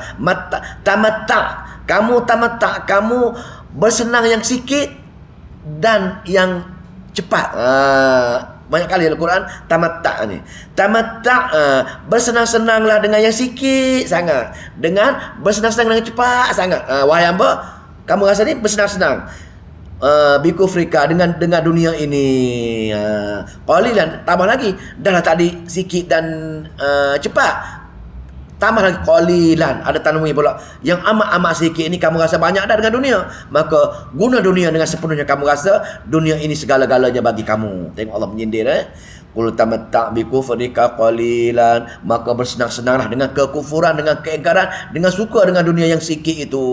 Tamatta, kamu tamatta, kamu bersenang yang sikit dan yang cepat. Banyak kali Al-Quran tamatta ni. Tamatta, bersenang-senanglah dengan yang sikit sangat, dengan bersenang-senang dengan cepat sangat. Wahai hamba, kamu rasa ni bersenang-senang bikufrika dengan dunia ini. Qalilan, tambah lagi. Dah lah tadi sikit dan cepat, tambah lagi qalilan, ada tanwin pula. Yang amat-amat sikit ini kamu rasa banyak dah dengan dunia, maka guna dunia dengan sepenuhnya. Kamu rasa dunia ini segala-galanya bagi kamu. Tengok Allah menyindir. Qul tamatta' bi kufrika qalilan, maka bersenang-senanglah dengan kekufuran, dengan keingkaran, dengan suka dengan dunia yang sikit itu.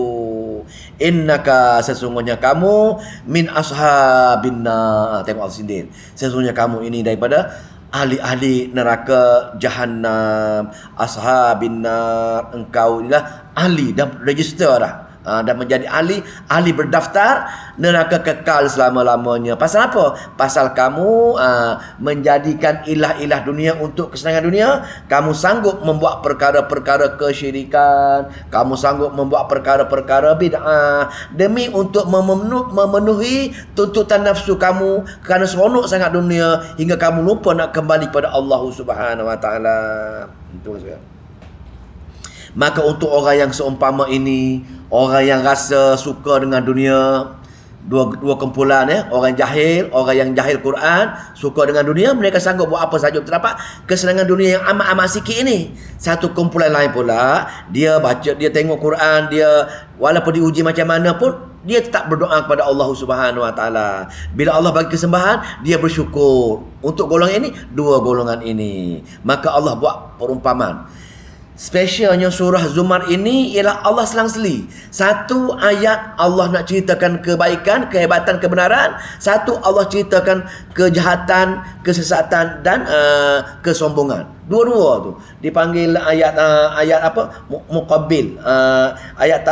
Innaka, sesungguhnya kamu, min ashabin nar. Tengok Allah sindir. Sesungguhnya kamu ini daripada ahli-ahli neraka Jahannam. Ashabin nar, engkau inilah ahli, dah register dah. Dan menjadi ahli berdaftar neraka kekal selama-lamanya. Pasal apa? Pasal kamu menjadikan ilah-ilah dunia untuk kesenangan dunia. Kamu sanggup membuat perkara-perkara kesyirikan, kamu sanggup membuat perkara-perkara bid'ah demi untuk memenuhi tuntutan nafsu kamu, kerana seronok sangat dunia hingga kamu lupa nak kembali pada Allah Subhanahu wa taala. Itu saja. Maka untuk orang yang seumpama ini, orang yang rasa suka dengan dunia, dua kumpulan, orang yang jahil Quran, suka dengan dunia, mereka sanggup buat apa saja untuk dapat kesenangan dunia yang amat-amat sikit ini. Satu kumpulan lain pula, dia baca, dia tengok Quran, dia walaupun diuji macam mana pun, dia tetap berdoa kepada Allah Subhanahu wa taala. Bila Allah bagi kesembahan, dia bersyukur. Untuk golongan ini, dua golongan ini. Maka Allah buat perumpamaan. Spesialnya surah Zumar ini ialah Allah selang-seli. Satu ayat Allah nak ceritakan kebaikan, kehebatan, kebenaran. Satu Allah ceritakan kejahatan, kesesatan dan kesombongan. Dua-dua tu dipanggil ayat apa? Muqabbil. Ayat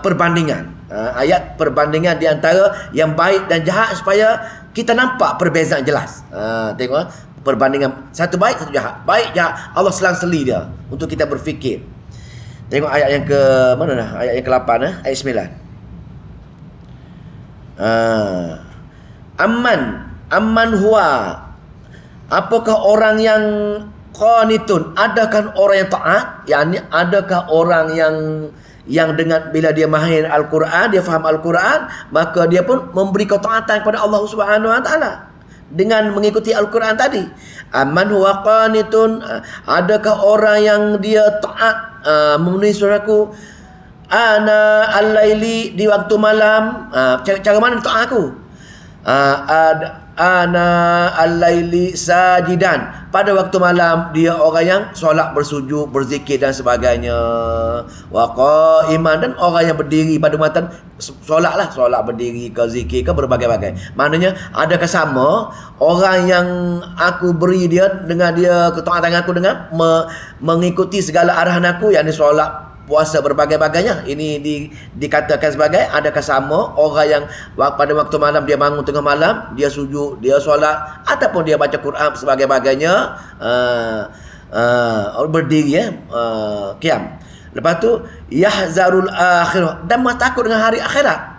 perbandingan. Ayat perbandingan di antara yang baik dan jahat supaya kita nampak perbezaan jelas. Tengok perbandingan satu baik, satu jahat. Baik, jahat, Allah selang-seli dia untuk kita berfikir. Tengok ayat yang ke mana dah? Ayat yang ke-8, ayat 9. Amman huwa, apakah orang yang qanitun, adakah orang yang taat, yakni adakah orang yang dengan bila dia mahir Al-Quran, dia faham Al-Quran, maka dia pun memberi ketaatan kepada Allah Subhanahu wa taala dengan mengikuti Al-Quran tadi. Amman huwa qanitun, adakah orang yang dia taat memenuhi suruhku ana al-laili, di waktu malam. Cara mana taat aku? Ana al-laili sajidan, pada waktu malam dia orang yang solat, bersujud, berzikir dan sebagainya. Wa qa'iman, dan orang yang berdiri pada matan solatlah, solat berdiri ke zikir ke berbagai-bagai. Maknanya adakah sama orang yang aku beri dia dengan dia ketaatan aku dengan mengikuti segala arahan aku, yakni solat, puasa, berbagai-bagainya. Ini dikatakan sebagai adakah sama orang yang pada waktu malam dia bangun tengah malam, dia sujud, dia solat, ataupun dia baca Quran sebagainya, berdiri qiyam. Lepas tu yahzarul akhirah, dan takut dengan hari akhirat.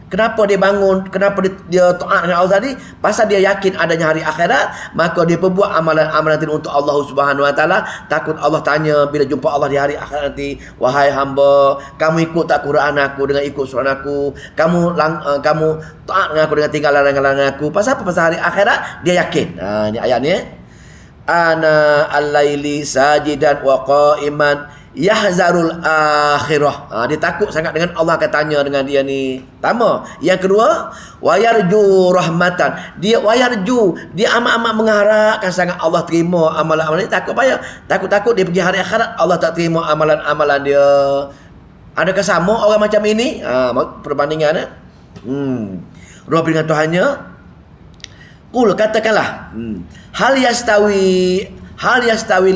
Kenapa dia bangun, kenapa dia taat dengan Allah tadi? Pasal dia yakin adanya hari akhirat, maka dia perbuat amalan-amalan itu untuk Allah Subhanahu wa taala. Takut Allah tanya bila jumpa Allah di hari akhirat nanti, wahai hamba, kamu ikut tak Quran aku dengan ikut surat aku? Kamu taat dengan aku dengan tinggal larangan aku? Pasal apa? Pasal hari akhirat dia yakin. Ini ayat ni. Ana al-laili sajidan wa qa'iman yahzarul akhirah. Dia takut sangat dengan Allah akan tanya dengan dia ni. Pertama. Yang kedua, wayarju rahmatan. Dia wayarju, dia amat-amat mengharapkan sangat Allah terima amalan-amalan dia. Takut payah. Takut dia pergi hari akhirat Allah tak terima amalan-amalan dia. Adakah sama orang macam ini? Perbandingan. Roh dengan Tuhannya. Qul, katakanlah. Hal yastawi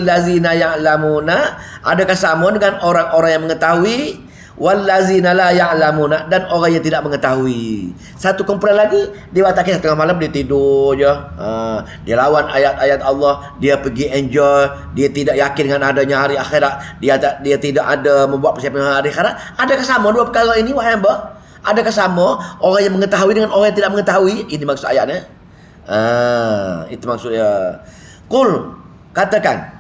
allazina ya'lamuna, adakah sama dengan orang-orang yang mengetahui, wallazina la ya'lamuna, dan orang yang tidak mengetahui. Satu kumpulan lagi, dia watak tengah malam dia tidur je. Dia lawan ayat-ayat Allah, dia pergi enjoy, dia tidak yakin dengan adanya hari akhirat, dia tidak ada membuat persiapan hari akhirat. Adakah sama dua perkara ini wahai hamba? Adakah sama orang yang mengetahui dengan orang yang tidak mengetahui? Ini maksud ayatnya. Itu maksudnya. Qul, katakan.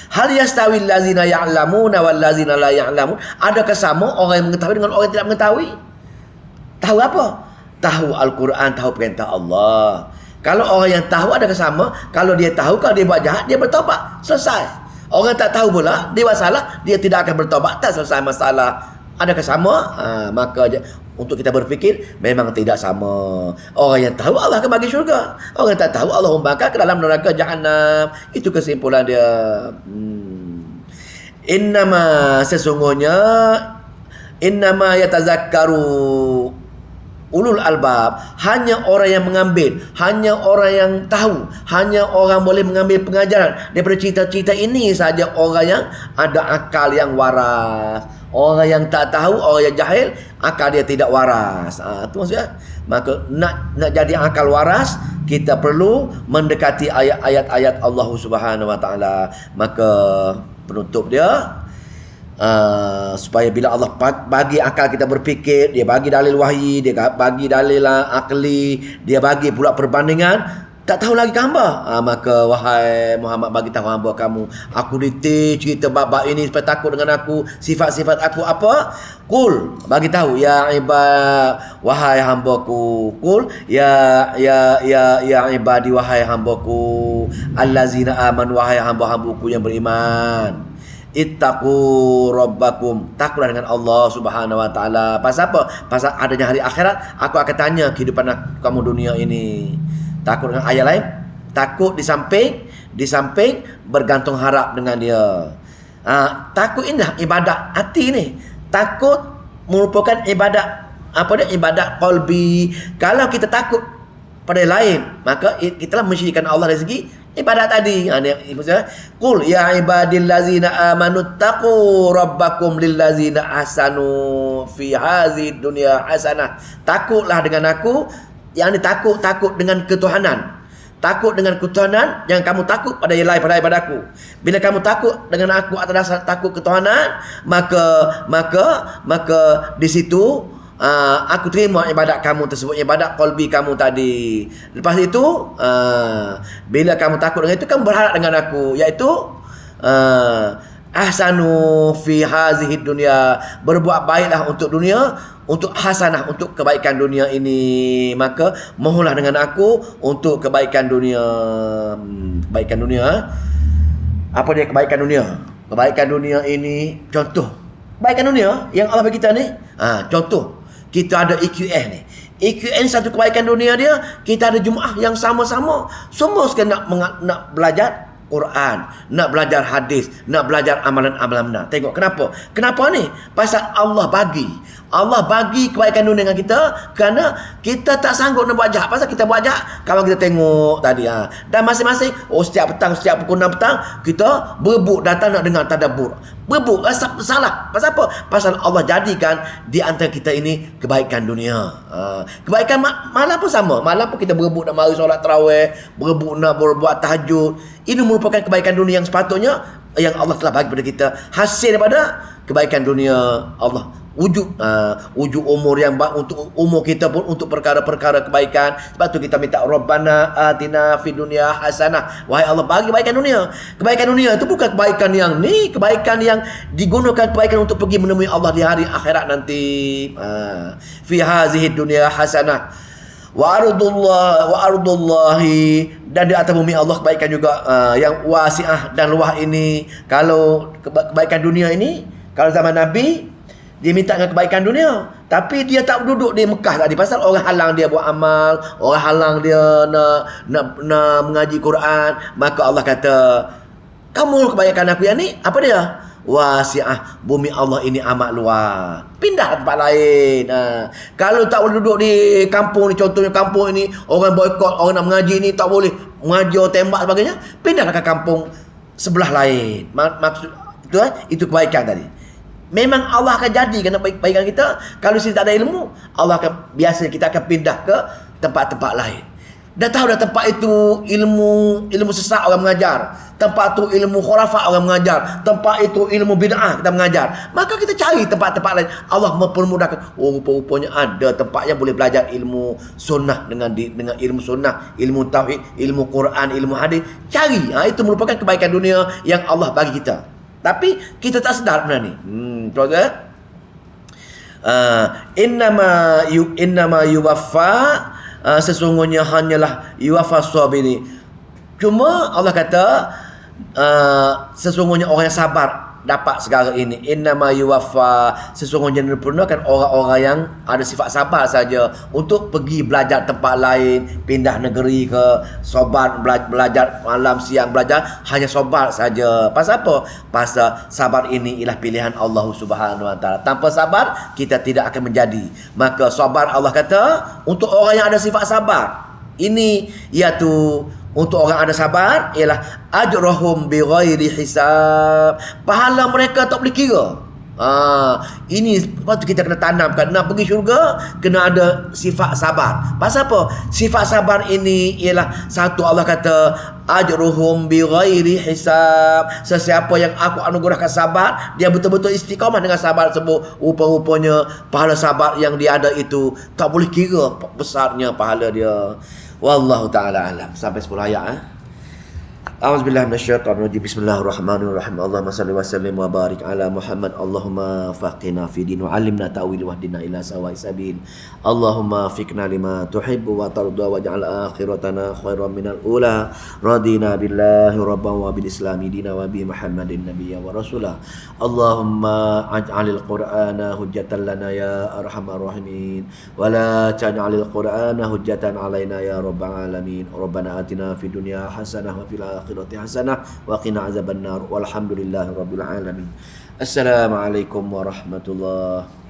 Hal yastawi allazina ya'lamuna wal ladzina la ya'lamun. Adakah sama orang yang mengetahui dengan orang yang tidak mengetahui? Tahu apa? Tahu Al-Quran, tahu perintah Allah. Kalau orang yang tahu adakah sama? Kalau dia tahu, kalau dia buat jahat, dia bertobat. Selesai. Orang tak tahu pula, dia buat salah, dia tidak akan bertobat. Tak selesai masalah. Adakah sama? Maka untuk kita berfikir, memang tidak sama. Orang yang tahu, Allah akan bagi syurga. Orang yang tak tahu, Allah membakar ke dalam neraka Jahannam. Itu kesimpulan dia. Sesungguhnya innama yatazakkaru ulul albab. Hanya orang yang mengambil, hanya orang yang tahu, hanya orang boleh mengambil pengajaran daripada cerita-cerita ini saja orang yang ada akal yang waras. Orang yang tak tahu, orang yang jahil, akal dia tidak waras. Itu maksudnya. Maka nak jadi akal waras, kita perlu mendekati ayat-ayat Allah Subhanahu Wa Taala. Maka penutup dia, supaya bila Allah bagi akal kita berfikir, dia bagi dalil wahyi, dia bagi dalil akli, dia bagi pula perbandingan, tak tahu lagi ke hamba. Maka wahai Muhammad, bagi tahu hamba kamu, aku reti cerita bab-bab ini supaya takut dengan aku, sifat-sifat aku apa. Qul, bagi tahu ya ibad, wahai hambaku. Qul ya ibadi, wahai hambaku, allazina aman, wahai hamba-hambaku yang beriman. Ittaqu rabbakum, takutlah dengan Allah Subhanahu Wa Taala. Pasal apa? Pasal adanya hari akhirat. Aku akan tanya kehidupan kamu dunia ini. Takut dengan ayat lain, takut di samping bergantung harap dengan dia. Takut indah ibadat hati ni. Takut merupakan ibadat, apa dia? Ibadat qalbi. Kalau kita takut pada lain, maka kita telah mensyirikkan Allah dari segi ibadat tadi. Maksudnya, qul ya ibadillazina amanu taqu rabbakum lillazina ahsanu fi hazihi dunya hasanah. Takutlah dengan aku. Yang ini takut dengan ketuhanan. Takut dengan ketuhanan, yang kamu takut pada yang lain pada aku. Bila kamu takut dengan aku atas dasar takut ketuhanan, maka di situ aku terima ibadat kamu tersebut, ibadat qalbi kamu tadi. Lepas itu bila kamu takut dengan itu, kamu berharap dengan aku, iaitu ahsanu fi hazihi dunya, berbuat baiklah untuk dunia, untuk hasanah, untuk kebaikan dunia ini. Maka mohonlah dengan aku untuk kebaikan dunia. Kebaikan dunia, apa dia kebaikan dunia? Kebaikan dunia ini, contoh kebaikan dunia yang Allah bagi kita ni, contoh kita ada EQN ni. EQN satu kebaikan dunia dia, kita ada Jumaah yang sama-sama, semua sekali nak belajar Quran, nak belajar hadis, nak belajar amalan-amalan benar. Tengok kenapa ni? Pasal Allah bagi kebaikan dunia dengan kita, kerana kita tak sanggup nak buat jahat. Pasal kita buat jahat, kawan kita tengok tadi dan masing-masing setiap petang, setiap pukul 6 petang kita berebut datang nak dengar tadabbur. Berebut salah. Pasal apa? Pasal Allah jadikan di antara kita ini kebaikan dunia. Kebaikan malam pun sama. Malam pun kita berebut nak mari solat tarawih, berebut nak berbuat tahajud. Ini merupakan kebaikan dunia yang sepatutnya yang Allah telah bagi kepada kita, hasil daripada kebaikan dunia Allah. Wujud umur yang baik untuk umur kita pun untuk perkara-perkara kebaikan. Sebab tu kita minta Rabbana atina fid dunya hasanah. Wahai Allah, bagi kebaikan dunia. Kebaikan dunia itu bukan kebaikan yang ni, kebaikan yang digunakan kebaikan untuk pergi menemui Allah di hari akhirat nanti. Fi hazihi dunya hasanah wa ardullahi, dan di atas bumi Allah kebaikan juga yang wasi'ah dan luah ini. Kalau kebaikan dunia ini, kalau zaman Nabi dia minta dengan kebaikan dunia, tapi dia tak duduk di Mekah tadi. Pasal orang halang dia buat amal, orang halang dia nak mengaji Quran. Maka Allah kata, kamu kebaikan aku yang ni, apa dia? Wasi'ah, bumi Allah ini amat luas. Pindah tempat lain. Kalau tak boleh duduk di kampung ni, contohnya kampung ini orang boikot, orang nak mengaji ni tak boleh mengaji, orang tembak sebagainya, pindahlah ke kampung sebelah lain. Maksud itu kebaikan tadi. Memang Allah akan jadikan kebaikan kita. Kalau sini tak ada ilmu, Allah akan, biasa kita akan pindah ke tempat-tempat lain. Dah tahu dah tempat itu ilmu sesat orang mengajar. Tempat itu ilmu khurafat orang mengajar. Tempat itu ilmu bid'ah kita mengajar. Maka kita cari tempat-tempat lain. Allah mempermudahkan. Oh, rupa-rupanya ada tempat yang boleh belajar ilmu sunnah dengan ilmu sunnah, ilmu tauhid, ilmu Quran, ilmu hadis. Cari. Itu merupakan kebaikan dunia yang Allah bagi kita. Tapi kita tak sedar benda ni. Tuan kan? Innama yuwaffa, sesungguhnya hanyalah yuwaffa sabiri. Cuma Allah kata sesungguhnya orang yang sabar dapat segala ini. Innama yuwaffa, sesungguhnya diperlukan orang-orang yang ada sifat sabar saja untuk pergi belajar tempat lain, pindah negeri ke, sabar belajar malam siang belajar, hanya sabar saja. Pasal apa? Pasal sabar ini ialah pilihan Allah Subhanahu Wa Taala. Tanpa sabar kita tidak akan menjadi. Maka sabar Allah kata untuk orang yang ada sifat sabar. Ini iaitu untuk orang ada sabar ialah ajrahum bighairi hisab. Pahala mereka tak boleh kira. Ini sebab tu kita kena tanamkan. Nak pergi syurga kena ada sifat sabar. Pasal apa? Sifat sabar ini ialah satu, Allah kata ajruhum bighairi hisab. Sesiapa yang aku anugerahkan sabar, dia betul-betul istiqamah dengan sabar tersebut, rupa-rupanya pahala sabar yang dia ada itu tak boleh kira besarnya pahala dia. Wallahu ta'ala alam. Sampai 10 ayat. A'udzubillahi minasyaitonir rajim. Bismillahirrahmanirrahim. Allahumma salli wa sallim wa barik ala Muhammad. Allahumma faqihna fi din wa 'allimna ta'wil wahdina ila sawa'is sabil. Allahumma fiqna lima tuhibbu wa tarda waj'al akhiratana khairan minal ula. Radina billahi rabban wa bil islami dina wa bi Muhammadin nabiyyan wa rasulah. Allahumma aj'alil qur'ana hujjatan lana ya arhamar rahimin wa la taj'alil qur'ana hujjatan alaina ya rabbal alamin. Rabbana atina fid dunya hasanah wa fil akhirati hasanah wa qina azabannar. Walhamdulillahi rabbil alamin. Assalamualaikum warahmatullahi